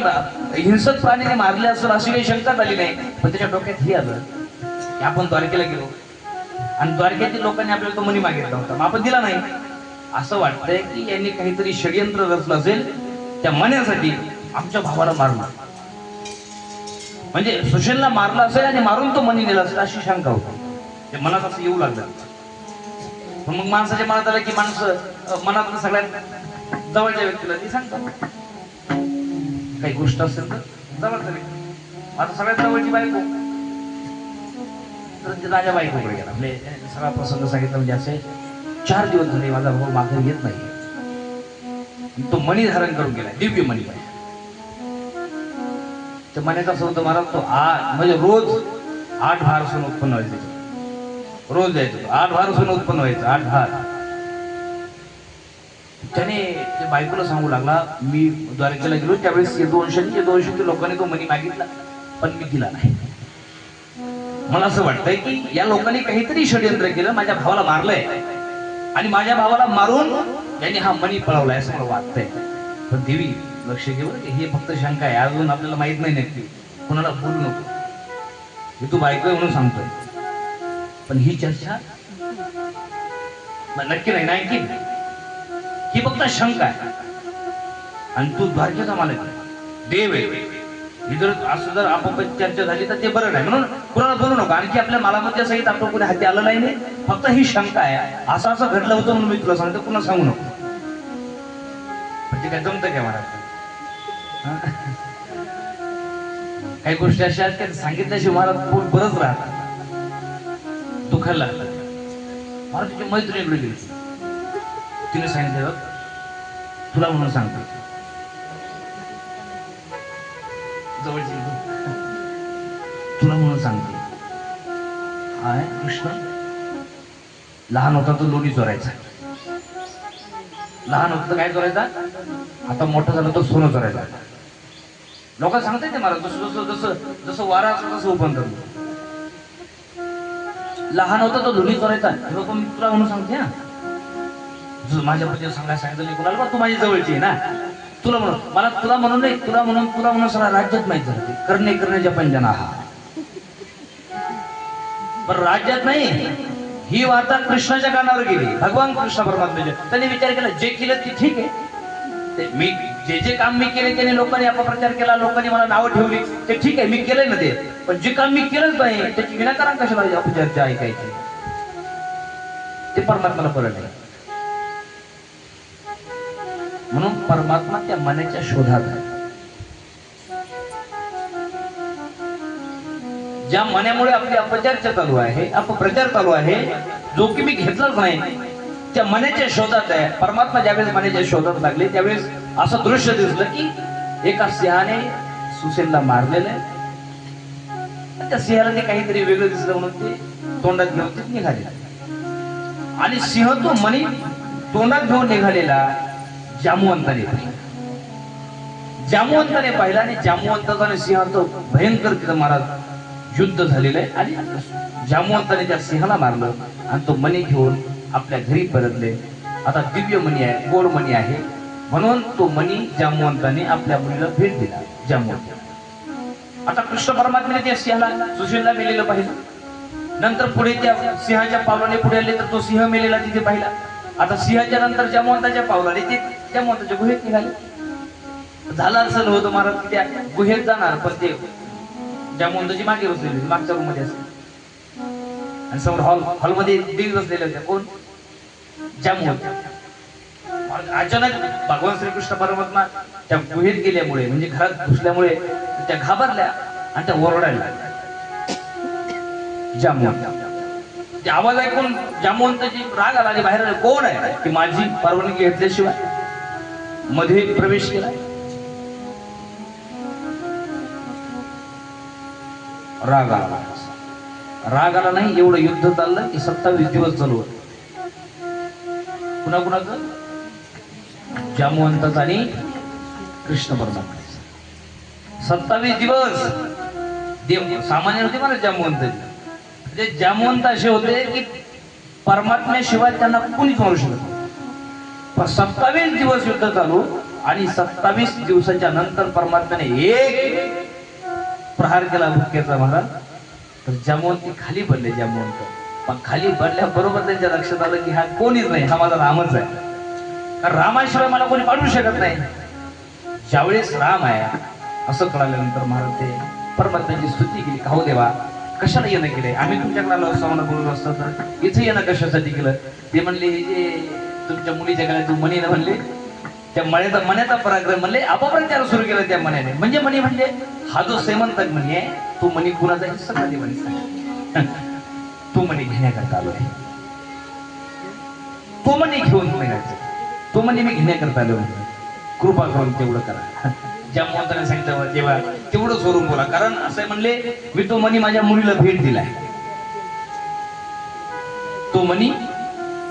हिंसक प्राणीने मारले असेल अशी काही शंका झाली नाही. पण त्याच्या डोक्यात हे आलं की आपण द्वारकेला गेलो आणि द्वारकेतील लोकांनी आपल्याला तो मणी मागितला होता, मग आपण दिला नाही. असं वाटतंय की यांनी काहीतरी षडयंत्र रचलं असेल त्या मण्यासाठी आमच्या भावाला मारलं. म्हणजे सुशेलला मारला असेल आणि मारून तो मणी नेला असेल अशी शंका होती. ते मनात असं येऊ लागलं. मग माणसाच्या मनात आलं की माणसं मनातलं सगळ्यात जवळच्या व्यक्तीला ती सांगतात. काही गोष्ट असेल तर जवळचा व्यक्ती. आता सगळ्यात जवळची बायको तर राजा बायकोकडे गेला. म्हणजे सगळा प्रसंग सांगितला. म्हणजे असे 4 दिवस झाले माझा भाऊ माघारी येत नाही. तो मणी धारण करून गेला, दिव्य मणी पाहिजे. तर मण्याचा असं महाराज तो म्हणजे रोज 8 भार सोनं उत्पन्न व्हायचं. रोज जायचं 8 भार सोनं उत्पन्न व्हायचं. 8 भार. त्याने ते बायकोला सांगू लागला मी द्वारकेला गेलो त्यावेळेस 200 लोकांनी तो मणी मागितला पण मी दिला नाही. मला असं वाटतंय की या लोकांनी काहीतरी षडयंत्र केलं, माझ्या भावाला मारलंय आणि माझ्या भावाला मारून यांनी हा मणी पळवलाय असं मला वाटतंय. पण देवी लक्ष घेऊ हे फक्त शंका आहे, अजून आपल्याला माहित नाही नक्की. कोणाला बोलू नको, मी तू बायको आहे म्हणून सांगतोय. पण ही चर्चा नक्की नाही की ही फक्त शंका आहे. आणि तू द्वारकेचा मालक आहे, देव आहे. जर असं जर आपोआप चर्चा झाली तर ते बरं नाही. म्हणून कुणाला बोलू नका. आणखी आपल्या मालामध्ये सहित आपण कोणी हाती आलं नाही. फक्त ही शंका आहे, असं असं घडलं होतं म्हणून मी तुला सांगतो, कुणा सांगू नको. म्हणजे काय जमतं काय महाराज? काही गोष्टी अशा आहेत की सांगितल्याशिवाय महाराज पोट बरंच राहतात. दुखायला लागलं. महाराज तुझी मैत्रिणीकडे गेली. तिने सांगितलं तुला म्हणून सांगतो. जवळची तुला म्हणून सांगते. हाय कृष्ण लहान होता तो लोणी चोरायचा. लहान होता काय चोरायचा, आता मोठा झाला तो सोनं चोरायचा. लोकांना सांगताय ते मला जसं जसं जसं जसं वारा असं तसं ओपन करतो. लहान होता तो लोणी चोरायचा. लोक मी तुला म्हणून सांगते ना, माझ्याबद्दल सांगायला सांगितलं कुणाला तू माझी जवळची आहे ना, तुला म्हणून मला तुला म्हणून नाही, तुला म्हणून सगळा राज्यात माहित झालं. करण्याच्या पंजना हा पण राज्यात नाही. ही वार्ता कृष्णाच्या कानावर गेली. भगवान कृष्ण परमात्म्याच्या त्यांनी विचार केला जे केलं ते ठीक आहे. मी जे काम मी केले त्याने लोकांनी अपप्रचार केला, लोकांनी मला नावं ठेवली ते ठीक आहे, मी केलंय ना ते. पण जे काम मी केलंच नाही त्याची विनाकारण कशाला अपचर्चा ऐकायची. ते परमात्म्याला परत आहे. म्हणून परमात्मा त्या मनाच्या शोधात आहे. ज्या मनामुळे आपली अपचर्चा चालू आहे, अपप्रचार चालू आहे, जो की मी घेतलाच नाही, त्या मनाच्या शोधात आहे. परमात्मा ज्यावेळेस मनाच्या शोधात लागले त्यावेळेस असं दृश्य दिसलं की एका सिंहाने सुशेलला मारलेलं आहे. त्या सिंहाला ते काहीतरी वेगळं दिसलं म्हणून ते तोंडात घेऊन ते निघाले. आणि सिंह तो मणी तोंडात घेऊन निघालेला जामवंताने पाहिला आणि जामवंताचा आणि सिंहाचं भयंकर तिथं महाराज युद्ध झालेलं आहे. आणि जामवंताने त्या सिंहाला मारलं आणि तो मणी घेऊन आपल्या घरी परतले. आता दिव्य मणी आहे, गोड मणी आहे, म्हणून तो मणी जामवंताने आपल्या मुलीला भेट दिला. जामवंत आता कृष्ण परमात्म्याने त्या सिंहाला सुशेलला मेलेलं पाहिलं. नंतर पुढे त्या सिंहाच्या पावलाने पुढे आले तर तो सिंह मेलेला तिथे पाहिला. आता सिंहाच्या नंतर जामवंताच्या पावलाने ते जामवंताच्या गुहेत निघाले. झालं असं नव्हतं महाराज की त्या गुहेत जाणार, पण ते जामवंताची मागे बसलेली मागच्या रूम मध्ये असते आणि समोर हॉलमध्ये देवी बसलेले होते. कोण? जामवंत. अचानक भगवान श्रीकृष्ण परमात्मा त्या गुहेत गेल्यामुळे म्हणजे घरात घुसल्यामुळे त्या घाबरल्या आणि त्या ओरडायला लागल्या. जामवंत ते आवाज ऐकून जांबुवंताची राग आला आणि बाहेर आले. कोण आहे की माझी परवानगी घेतल्याशिवाय मध्ये प्रवेश केला? राग आला. राग आला नाही, एवढं युद्ध चाललं की 27 दिवस चालू. कुणाकुणाचं? जांबुवंताचं आणि कृष्ण परमात्म्याचं. 27 दिवस देव सामान्य होते मला जांबुवंत. म्हणजे जांबुवंत असे होते की परमात्म्याशिवाय त्यांना कुणीच मारू शकत नाही. पण 27 दिवस युद्ध चालू आणि 27 दिवसाच्या नंतर परमात्म्याने एक प्रहार केला भुक्याचा महाराज. तर जांबुवंती खाली पडले. जांबुवंत पण खाली पडल्याबरोबर त्यांच्या लक्षात आलं की हा कोणीच नाही, हा माझा रामच आहे. कारण रामाशिवाय मला कोणी पाडू शकत नाही. ज्यावेळेस राम आहे असं कळाल्यानंतर महाराज ते परमात्म्याची स्तुती केली. का हो देवा, कशाला येणं केलंय? आम्ही तुमच्याकडे आलो असतो, आम्हाला बोललो असतं तर इथे येणं कशासाठी केलं? ते म्हणले हे जे तुमच्या मुलीच्या गळ्यात तू मणी म्हणले त्या मण्याचा पराक्रम म्हणले अपप्रचार सुरू केला त्या मण्याने. म्हणजे मणी म्हणजे हा जो श्रीमंत मणी आहे तो मणी कुणाचा आहे सगळं देवाने तो मणी घेण्याकरता आलो आहे. तो मणी घेऊन मिळायचं, तो मणी मी घेण्याकरता आलो. कृपा करून तेवढं करा. जांबुवंताने सांगितलं देवा तेवढं सोडून बोला. कारण असं म्हणले मी तो मणी माझ्या मुलीला भेट दिलाय. तो मणी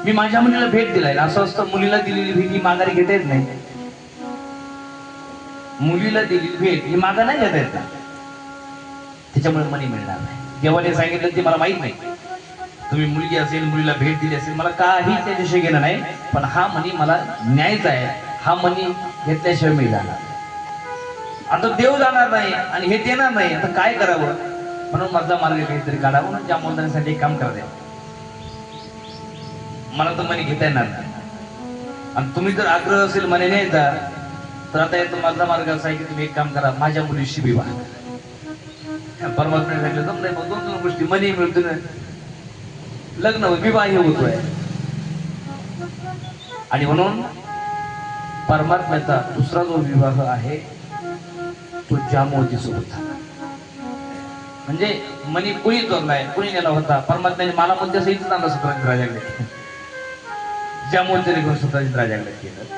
मी माझ्या मुलीला भेट दिलाय. असं असतं मुलीला दिलेली भेट ही माघारी घेता येत नाही. मुलीला दिलेली भेट ही मागा नाही घेता येत. त्याच्यामुळे मणी मिळणार नाही. देवाने सांगितलं ते मला माहित नाही. तुम्ही मुलगी असेल, मुलीला भेट दिली असेल, मला काही त्याच्याशी घेणं नाही. पण हा मणी मला न्यायचा आहे. हा मणी घेतल्याशिवाय मी जाणार. आता देव जाणार नाही आणि हे देणार नाही. आता काय करावं? म्हणून माझा मार्ग काहीतरी काढावं. म्हणून जांबुवंतासाठी एक काम करा द्या. मला तर मणी घेता येणार नाही आणि तुम्ही जर आग्रह असेल मणी न्यायचा तर आता येतो माझा मार्ग असा आहे की तुम्ही एक काम करा, माझ्या मुलीशी विवाह. परमात्म्याने सांगितलं जमलंय. मग दोन गोष्टी, मनी मिळतो, लग्न विवाह होतोय. आणि म्हणून परमात्म्याचा दुसरा जो विवाह आहे तो जांबुवंती सोबत झाला. म्हणजे मनी कुणी चोरलाय, कुणी नेला होता? परमात्म्याने मला पण तसं इथं आणलं सतराजित राजाकडे. जांबुवंतीने घेऊन सतराजित राजाकडे केलं.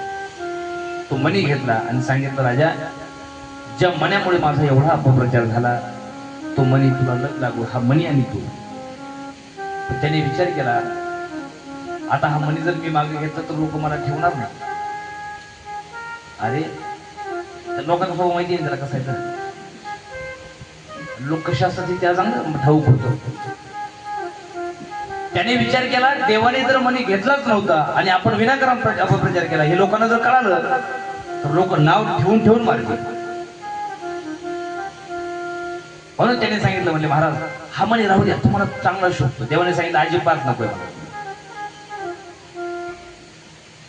तो मणी घेतला आणि सांगितलं राजा, ज्या मण्यामुळे माझा एवढा अपप्रचार झाला तो मणी तुला लागू. हा मणी आणि तू. त्याने विचार केला आता हा मणी जर मी मागे घेतला तर लोक मला ठेवणार नाही. अरे त्या लोकांना स्वभाव माहिती आहे त्याला कसा आहे. लोक कशा असतात त्या चांगलं ठाऊक होतं. त्याने विचार केला देवाने जर मणी घेतलाच नव्हता आणि आपण विनाकारण अपप्रचार केला हे लोकांना जर कळालं तर लोक नाव ठेवून ठेवून मारतील. म्हणून त्याने सांगितलं म्हणले महाराज हा मणी राहू द्या, तुम्हाला चांगला शोधतो. देवाने सांगितलं अजिबात नकोय मला.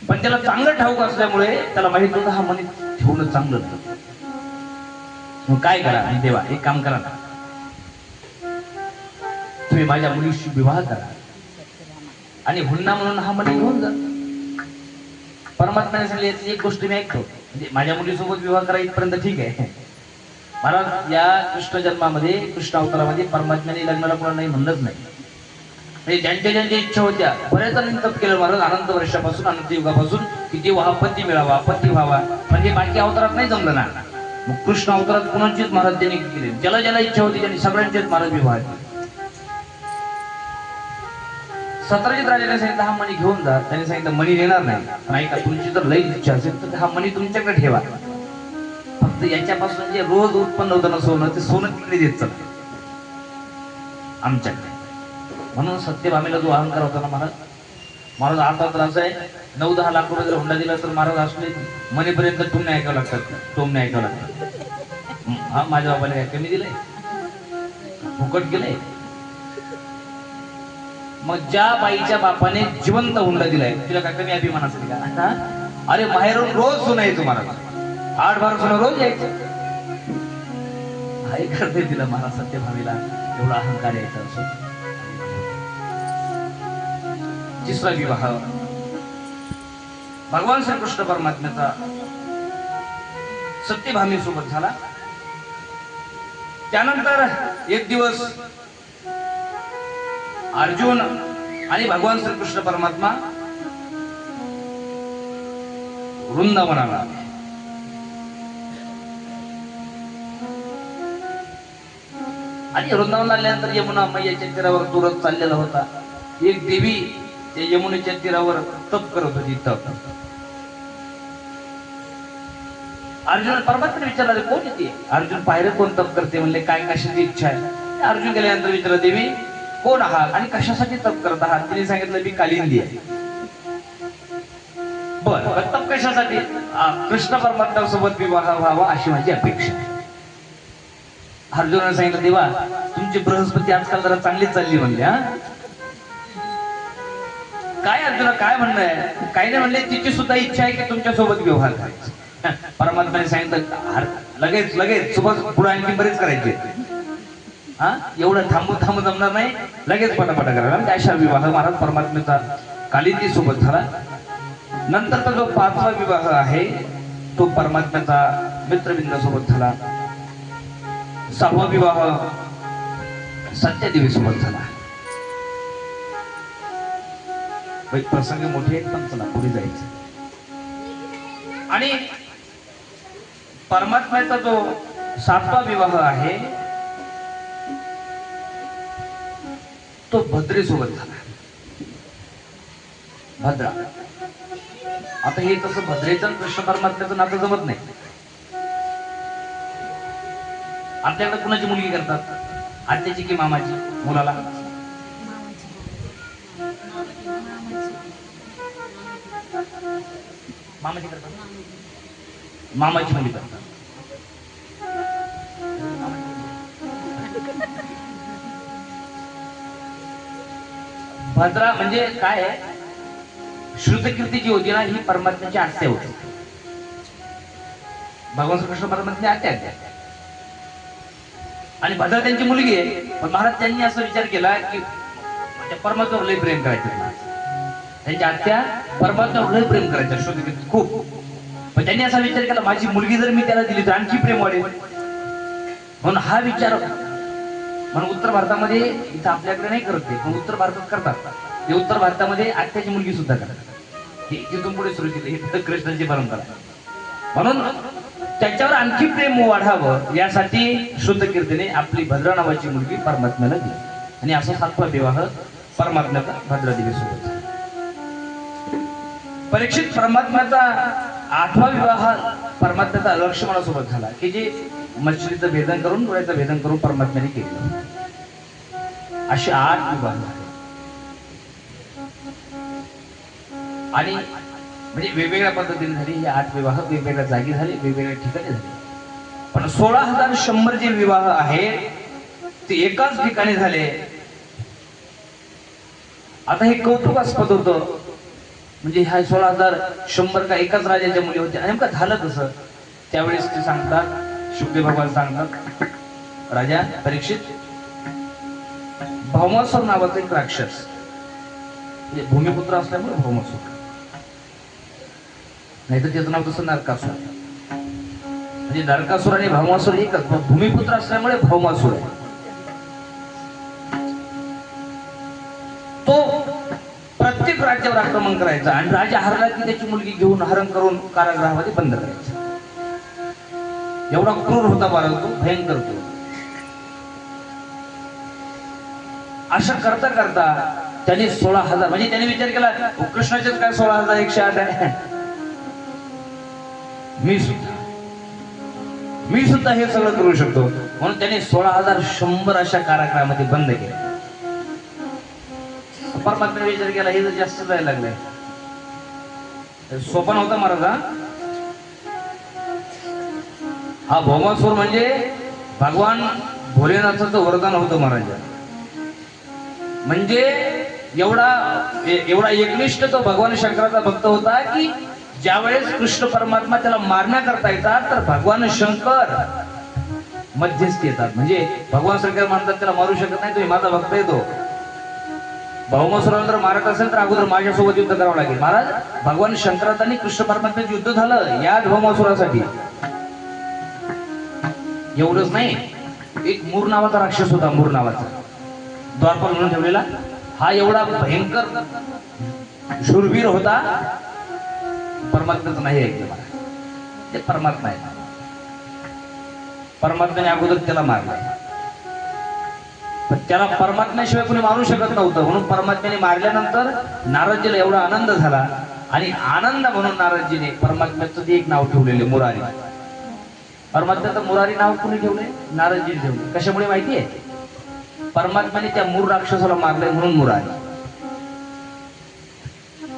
पण त्याला चांगलं ठाऊक असल्यामुळे त्याला माहित होतं हा मणी ठेवणं चांगलं नाही. मग काय करा देवा, एक काम करा ना, तुम्ही माझ्या मुलीशी विवाह करा आणि हुन्ना म्हणून हा मणी घेऊन जा. परमात्म्याने सांगितलं याची एक गोष्ट मी ऐकतो, म्हणजे माझ्या मुलीसोबत विवाह करा इथपर्यंत ठीक आहे. मला या कृष्ण जन्मामध्ये कृष्ण अवतारामध्ये परमात्म्याने लग्नाला कोणा नाही म्हणलंच नाही. म्हणजे ज्यांच्या ज्यांच्या इच्छा होत्या बऱ्याच तप केलं महाराज अनंत वर्षापासून, अनंत युगापासून की देव हा पती मिळावा, पती व्हावा. म्हणजे बाकी अवतारात नाही जमलं ना. मग कृष्ण अवतारात कुणाचीच महाराज त्यांनी केले, ज्याला ज्याला इच्छा होती त्यांनी सगळ्यांचेच महाराज विवाह केले. सतराजित राजाने सांगितलं हा मणी घेऊन जा. त्यांनी सांगितलं मणी देणार नाही, पण ऐका तुमची जर लई इच्छा असेल तर हा मणी तुमच्याकडे ठेवा. फक्त याच्यापासून जे रोज उत्पन्न होतं ना सोनं, ते सोनं तिकडे देत चालतं आमच्याकडे. म्हणून सत्यभामेला जो अहंकार होता ना महाराज आता तर असं आहे 9-10 लाख रुपये जर हुंडा दिला तर महाराज असले मनीपर्यंत टोमणे ऐकावं लागतात, टोमणे ऐकावं लागतात. हा माझ्या बाबाने काय कमी दिलंय, फुकट गेलंय. मग ज्या बाईच्या बापाने जिवंत हुंडा दिलाय तिला काय कमी अभिमान असेल का? अरे बाहेरून रोज सोनं यायचं महाराज, 8-12 सोनं रोज यायचं. हाय करते तिला महाराज सत्यभामेला एवढा अहंकार यायचा असो. तिसरा विवाह भगवान श्रीकृष्ण परमात्म्याचा सत्यभामी सोबत झाला. त्यानंतर एक दिवस अर्जुन आणि भगवान श्रीकृष्ण परमात्मा वृंदावनाला आले. आणि वृंदावनाला आल्यानंतर यमुना मैयाच्या तीरावर दूरच चाललेला होता. एक देवी त्या यमुनेच्या तीरावर तप करत होती. तप. अर्जुन परमात्मा विचारले कोण येते. अर्जुन पाहिलं कोण तप करते, म्हणले काय कशाची इच्छा आहे. अर्जुन गेल्यानंतर विचारलं देवी कोण आहात आणि कशासाठी तप करत आहात. तिने सांगितलं मी कालिंदी आहे. बर तप कशासाठी. कृष्ण परमात्मा सोबत विवाह व्हावा अशी माझी अपेक्षा आहे. अर्जुनाने सांगितलं देवा तुमची बृहस्पती आजकाल जरा चांगलीच चालली म्हणले. हा काय अर्जुना काय म्हणणं आहे. काही नाही म्हणले तिची सुद्धा इच्छा आहे की तुमच्या सोबत व्यवहार करायचा. परमात्माने सांगितलं लगेच लगेच सोबत पुढे आणखी बरेच करायचे. हा एवढं थांबू जमणार नाही. लगेच पटापटा करायला. म्हणजे अशा विवाह महाराज परमात्म्याचा कालिंदी सोबत झाला. नंतरचा जो 5वा विवाह आहे तो परमात्म्याचा मित्रबिंदासोबत झाला. 6वा विवाह सत्यदेवी सोबत झाला. प्रसंग मोठे आहेत पण चला पुढे जायचं. आणि परमात्म्याचा जो 7वा विवाह आहे तो भद्रे सोबत झाला. भद्रा. आता हे तसं भद्रेचं कृष्ण परमात्म्याचं नातं जमत नाही. आपल्याकडे कुणाची मुलगी करतात. आत्याची की मामाची मुलाला. मामाची करतात. मामाची मुली करतात. भद्रा म्हणजे काय आहे. श्रुतकीर्ती जी होती ना ही परमात्म्याची आत्या होती. भगवान श्रीकृष्ण परमात्म्याची आत्या आहे. आणि भद्रा त्यांची मुलगी आहे. पण महाराज त्यांनी असा विचार केला की परमात्म्यावर लय प्रेम करायचं. त्यांची आत्या परमात्म्यावर लय प्रेम करायचं श्रुतकीर्ती खूप. पण त्यांनी असा विचार केला माझी मुलगी जर मी त्याला दिली तर आणखी प्रेम वाढेल. म्हणून हा विचार म्हणून उत्तर भारतामध्ये इथं आपल्याकडे नाही करत ते पण उत्तर भारतात करतात. ते उत्तर भारतामध्ये आत्याची मुलगी सुद्धा करतात. तिथून पुढे सुरू केली. ही कृष्णाची परंपरा. म्हणून त्याच्यावर आणखी प्रेम वाढावं यासाठी श्रुतकीर्तीने आपली भद्रा नावाची मुलगी परमात्म्याला दिली. आणि असा 7वा विवाह परमात्म्याचा भद्रादेवी सोबत. परीक्षित परमात्म्याचा 8वा विवाह परमात्म्याचा लक्ष्मणासोबत झाला की जे मछलीचं भेदन करून डोळ्याचं भेदन करून परमात्म्याने केलं. असे 8 विवाह झाले. आणि म्हणजे वेगवेगळ्या पद्धतीने झाली. हे 8 विवाह वेगवेगळ्या जागी झाले, वेगवेगळ्या ठिकाणी झाले. पण 16,100 जे विवाह आहेत ते एकाच ठिकाणी झाले. आता हे कौतुकास्पद होतं. म्हणजे ह्या 16,100 का एकाच राजाच्या मुली होत्या. नेमकं झालं कसं. त्यावेळेस ते सांगतात शुकदेव भगवान सांगतात राजा परीक्षित भौमासूर नावाचा एक राक्षस भूमिपुत्र असल्यामुळे भौमासूर नाहीतर त्याचं नाव तसं नरकासूर. म्हणजे नरकासूर आणि भौमासूर एकच. भूमिपुत्र असल्यामुळे भौमासूर आहे. तो प्रत्येक राज्यावर आक्रमण करायचा आणि राजा हरला की त्याची मुलगी घेऊन हरण करून कारागृहामध्ये बंद करायचा. एवढा क्रूर होता महाराज तो. भयंकर तो. असं करता करता त्याने 16,000 म्हणजे त्याने विचार केला कृष्णाचेच काय 16,108 आहे. मी सुद्धा हे सगळं करू शकतो. म्हणून त्याने 16,100 अशा कारागृहामध्ये बंद केले. परमात्मा विचार केला हे जर जास्त जायला लागलंय. सोपा नव्हता महाराज. हा भौमासूर म्हणजे भगवान भोलेनाथाचं वरदान होतं महाराज. म्हणजे एवढा एकनिष्ठ तो भगवान शंकराचा भक्त होता की ज्यावेळेस कृष्ण परमात्मा त्याला मारण्याकरता येतात तर भगवान शंकर मध्यस्थी येतात. म्हणजे भगवान शंकर म्हणतात त्याला मारू शकत नाही, तो माझा भक्त येतो. भौमासुराला जर मारत असेल तर अगोदर माझ्यासोबत युद्ध करावं लागेल. महाराज भगवान शंकरात आणि कृष्ण परमात्म्याचं युद्ध झालं याच भौमासुरासाठी. एवढंच नाही, एक मूर नावाचा राक्षस होता. मूर नावाचा द्वारपाल म्हणून ठेवलेला हा एवढा भयंकर शूरवीर होता, परमात्म्याचं नाही ऐकलं मला. ते परमात्मा आहे. परमात्म्याने अगोदर त्याला मारलं, पण त्याला परमात्म्याशिवाय कोणी मारू शकत नव्हतं. म्हणून परमात्म्याने मारल्यानंतर नारदजीला एवढा आनंद झाला, आणि आनंद म्हणून नारदजीने परमात्म्याचं ते एक नाव ठेवलेले मुरारी. परमात्म्याचं मुरारी नाव कोणी ठेवले? नारदजीने ठेवले. कशामुळे माहितीये? परमात्म्याने त्या मूर राक्षसाला मारले म्हणून मुरारी.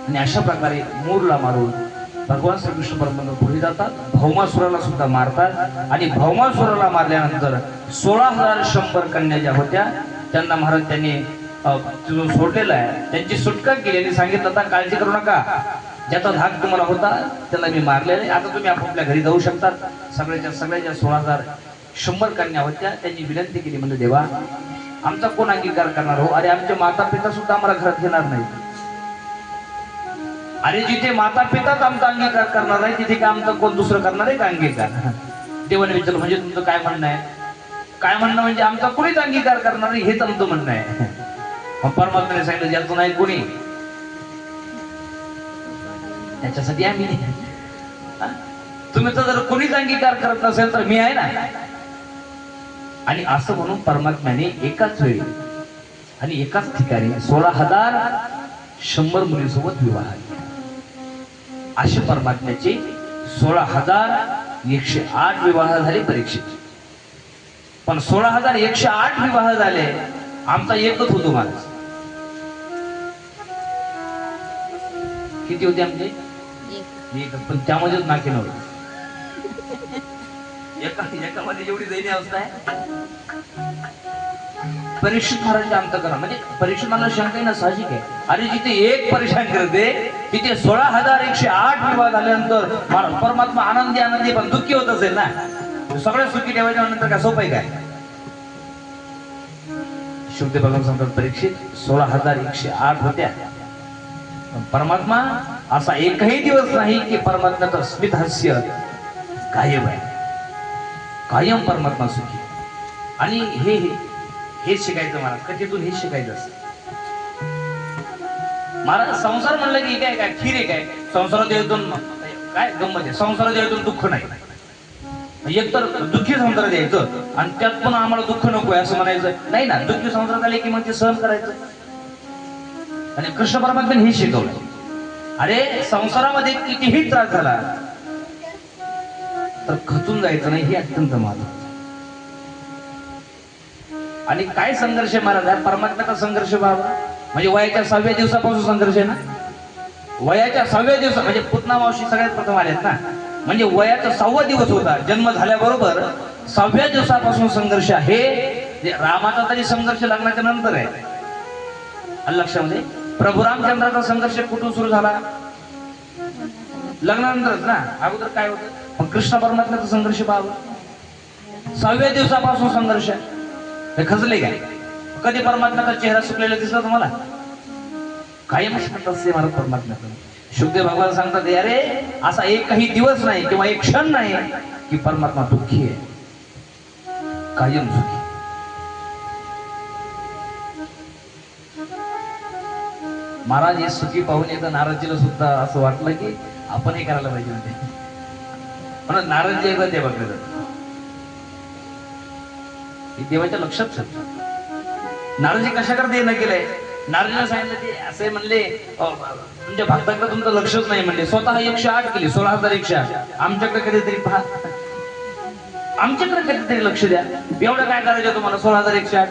आणि अशा प्रकारे मूरला मारून भगवान श्रीकृष्ण परमात्मा पुढे जातात, भौमासुराला सुद्धा मारतात. आणि भौमासुराला मारल्यानंतर 16,100 कन्या ज्या होत्या त्यांना महाराज त्यांनी तिथून सोडलेला आहे, त्यांची सुटका केली आणि सांगितलं आता काळजी करू नका, ज्याचा धाक तुम्हाला होता त्याला मी मारलेला, आता तुम्ही आपापल्या घरी जाऊ शकतात. सगळ्या 16,100 कन्या होत्या, त्यांनी विनंती केली, म्हणजे देवा आमचा कोण अंगीकार करणार हो? अरे आमचे माता पिता सुद्धा आम्हाला घरात घेणार नाही. अरे जिथे माता पिताच आमचा अंगीकार करणार नाही तिथे काय आमचा कोण दुसरं करणार आहे का अंगीकार? देवाने विचारलं म्हणजे तुमचं काय म्हणणं आहे? काय म्हणणं म्हणजे आमचा कोणीच अंगीकार करणार नाही हेच आमचं म्हणणं आहे. मग परमात्म्याने सांगितलं ज्याचं नाही कोणी त्याच्यासाठी आम्ही, तुम्ही तर जर कोणीच अंगीकार करत नसेल तर मी आहे ना. आणि असं म्हणून परमात्म्याने एकाच वेळी आणि एकाच ठिकाणी 16,100 मुलीसोबत विवाह केला. असे परमात्म्याचे 16,108 विवाह झाले परीक्षेचे. पण 16,108 विवाह झाले, आमचा एकच होतो माणूस. किती होते आमचे? एक. पण त्यामध्येच नाके नव्हते. एकामध्ये एवढी दैनी अवस्था आहे. परीक्षित महाराजांच्या अंतःकरण म्हणजे परीक्षित महाराज शंका ना साहजिक आहे. अरे जिथे एक परेशान करते तिथे 16,108 विवाह झाल्यानंतर परमात्मा आनंदी आनंदी पण दुःखी होत असेल ना. सगळे सुखी ठेवायच्या नंतर काय सोपं आहे काय? शुद्ध भगवान सांगतात परीक्षित 16,108 होत्या. परमात्मा असा एकही दिवस नाही की परमात्म्याचं स्मित हास्य कायम आहे, कायम परमात्मा सुखी. आणि हेच शिकायचं महाराज, कथेतून हेच शिकायचं असतं. महाराज संसार म्हणलं की काय काय खीर आहे काय? संसारात यायतून काय गंमत आहे, संसारात यायतून दुःख नाही. एकतर दुःखी संसारात यायचं आणि त्यात पण आम्हाला दुःख नकोय असं म्हणायचं नाही ना. दुःखी संसारात आले की मग ते सहन करायचं. आणि कृष्ण परमात्म्याने हे शिकवलं. अरे संसारामध्ये कितीही त्रास झाला तर खचून जायचं नाही, हे अत्यंत महत्त्वाचं. आणि काय संघर्ष आहे महाराज? परमात्म्याचा संघर्ष बाबा म्हणजे वयाच्या 6व्या दिवसापासून संघर्ष आहे ना. वयाच्या 6व्या दिवसा म्हणजे पुतना मावशी सगळ्यात प्रथम आलेत ना. म्हणजे वयाचा 6वा दिवस होता, जन्म झाल्याबरोबर 6व्या दिवसापासून संघर्ष आहे. रामाचा तरी संघर्ष लग्नाच्या नंतर आहे. लक्षामध्ये प्रभू रामचंद्राचा संघर्ष कुठून सुरू झाला? लग्नानंतरच ना. अगोदर काय होतं? पण कृष्ण परमात्म्याचा संघर्ष बाबा 6व्या दिवसापासून संघर्ष आहे. हे खचले काय? कधी परमात्म्याचा चेहरा सुकलेला दिसला तुम्हाला? कायम असते महाराज परमात्म्याचा. शुद्ध भगवान सांगतात अरे असा एकही दिवस नाही किंवा एक क्षण नाही की परमात्मा दुःखी आहे, कायम सुखी. महाराज हे सुखी पाहून येतं नारदजीला सुद्धा असं वाटलं की आपण हे करायला पाहिजे होते. म्हणून नारदजी एकदा देवाकडे जातात. देवाच्या लक्षात नारदजी कशा करता येणं केलंय? नारदजीने सांगितलं ते असे म्हणले तुमच्या भक्ताकडे तुमचं लक्षच नाही म्हणले. स्वतः 108 केली, 16,108. आमच्याकडे कधीतरी पहा, आमच्याकडे कधीतरी लक्ष द्या. एवढं काय करायचं तुम्हाला? 16,108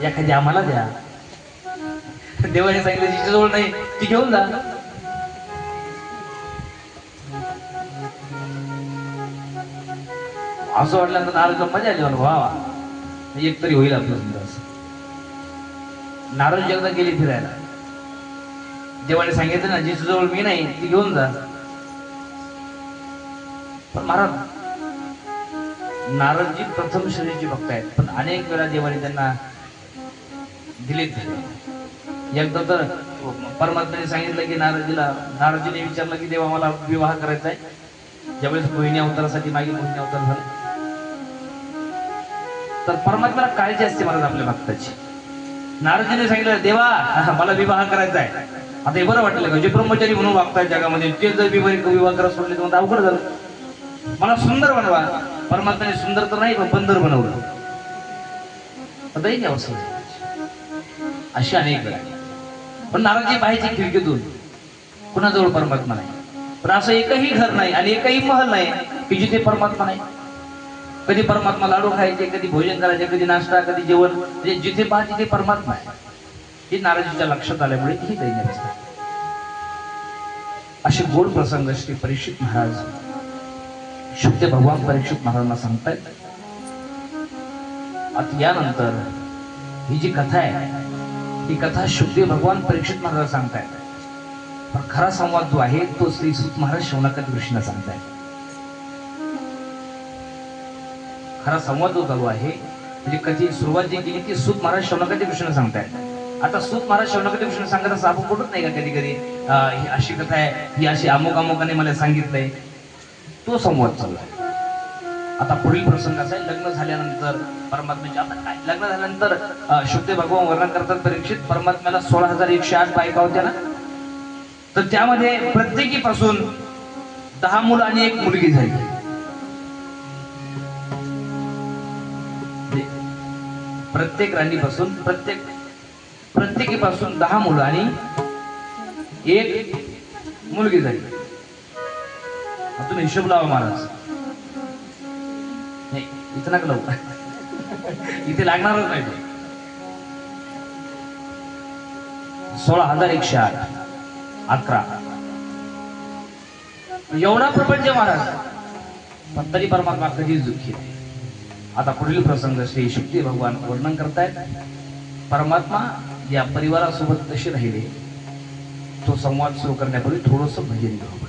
एखादी आम्हाला द्या. देवाने सांगितलं जिच्या जवळ नाही ती घेऊन जा. असं वाटल्यानंतर नारदला मजा आली. वा एक तरी होईल आपलं समजा असं. नारद एकदा गेली फिरायला. देवाने सांगितलं ना जिच्या जवळ मी नाही ती घेऊन जा. पण महाराज नारदजी प्रथम श्रेणीचे भक्त आहेत, पण अनेक वेळा देवाने त्यांना दिलेत. एकदा तर परमात्म्याने सांगितलं की नारदजीने विचारलं की देवा मला विवाह करायचा आहे. ज्यावेळेस मोहिनी अवतारासाठी मागे मोहिनी अवतार झाला तर परमात्म्याला काळजी असते महाराज आपल्या भक्ताची. नारदजीने सांगितलं देवा मला विवाह करायचा आहे. आता हे बरं वाटलं का जे ब्रह्मचारी म्हणून वागतायत जगामध्ये ते जर विवाह करा सोडले तर मग अवघड झालं. मला सुंदर बनवा. परमात्म्याने सुंदर तर नाही पण बंदर बनवलं. दैन्य अवस्था अशी अनेक वेळा. पण नारदजी पाहायचे खिडकीतून कुणाजवळ परमात्मा नाही. पण असं एकही घर नाही आणि एकही महल नाही की जिथे परमात्मा नाही. कधी परमात्मा लाडू खायचे, कधी भोजन करायचे, कधी नाश्ता, कधी जेवण, म्हणजे जिथे पहा तिथे परमात्मा आहे. हे नारदजीच्या लक्षात आल्यामुळे ही दैन्य अवस्था. असे गोड प्रसंग श्री परीक्षित महाराज शुद्ध भगवान परीक्षित महाराजांना सांगतायत. आता यानंतर ही जी कथा आहे ही कथा शुद्ध भगवान परीक्षित महाराज सांगतायत. पण खरा संवाद जो आहे तो श्री सूत महाराज शौनकादी ऋषींना सांगतायत. खरा संवाद जो चालू आहे म्हणजे कधी सुरुवात जी केली ती सूत महाराज शौनकादी ऋषींना सांगतायत. आता सूत महाराज शौनकादी ऋषींना सांगत असं आपण बोलत नाही का कधी कधी ही अशी कथा आहे, ही अशी अमुक अमुकाने मला सांगितलंय. तो संवाद चालू आहे. आता पुढील प्रसंग असा आहे. लग्न झाल्यानंतर परमात्म्याचे आता काय लग्न झाल्यानंतर शुद्ध भगवान वर्णन करतात परीक्षित परमात्म्याला 16,108 बायका होत्या ना. तर त्यामध्ये प्रत्येकीपासून 10 मुलं आणि 1 मुलगी झाली. प्रत्येक राणीपासून प्रत्येकीपासून 10 मुलं आणि 1 मुलगी झाली. तुम्ही हिशोब लावा महाराज. नाही इथं नका लावू. इथे लागणारच नाही. 16,108 11 एवढा प्रपंच महाराज. पण तरी परमात्मा कधीच दुःखी नाही. आता पुढील प्रसंग श्री शुक्ती भगवान वर्णन करतायत. परमात्मा या परिवारासोबत कसे राहिले तो संवाद सुरू करण्यापूर्वी थोडंसं भजन घेऊ.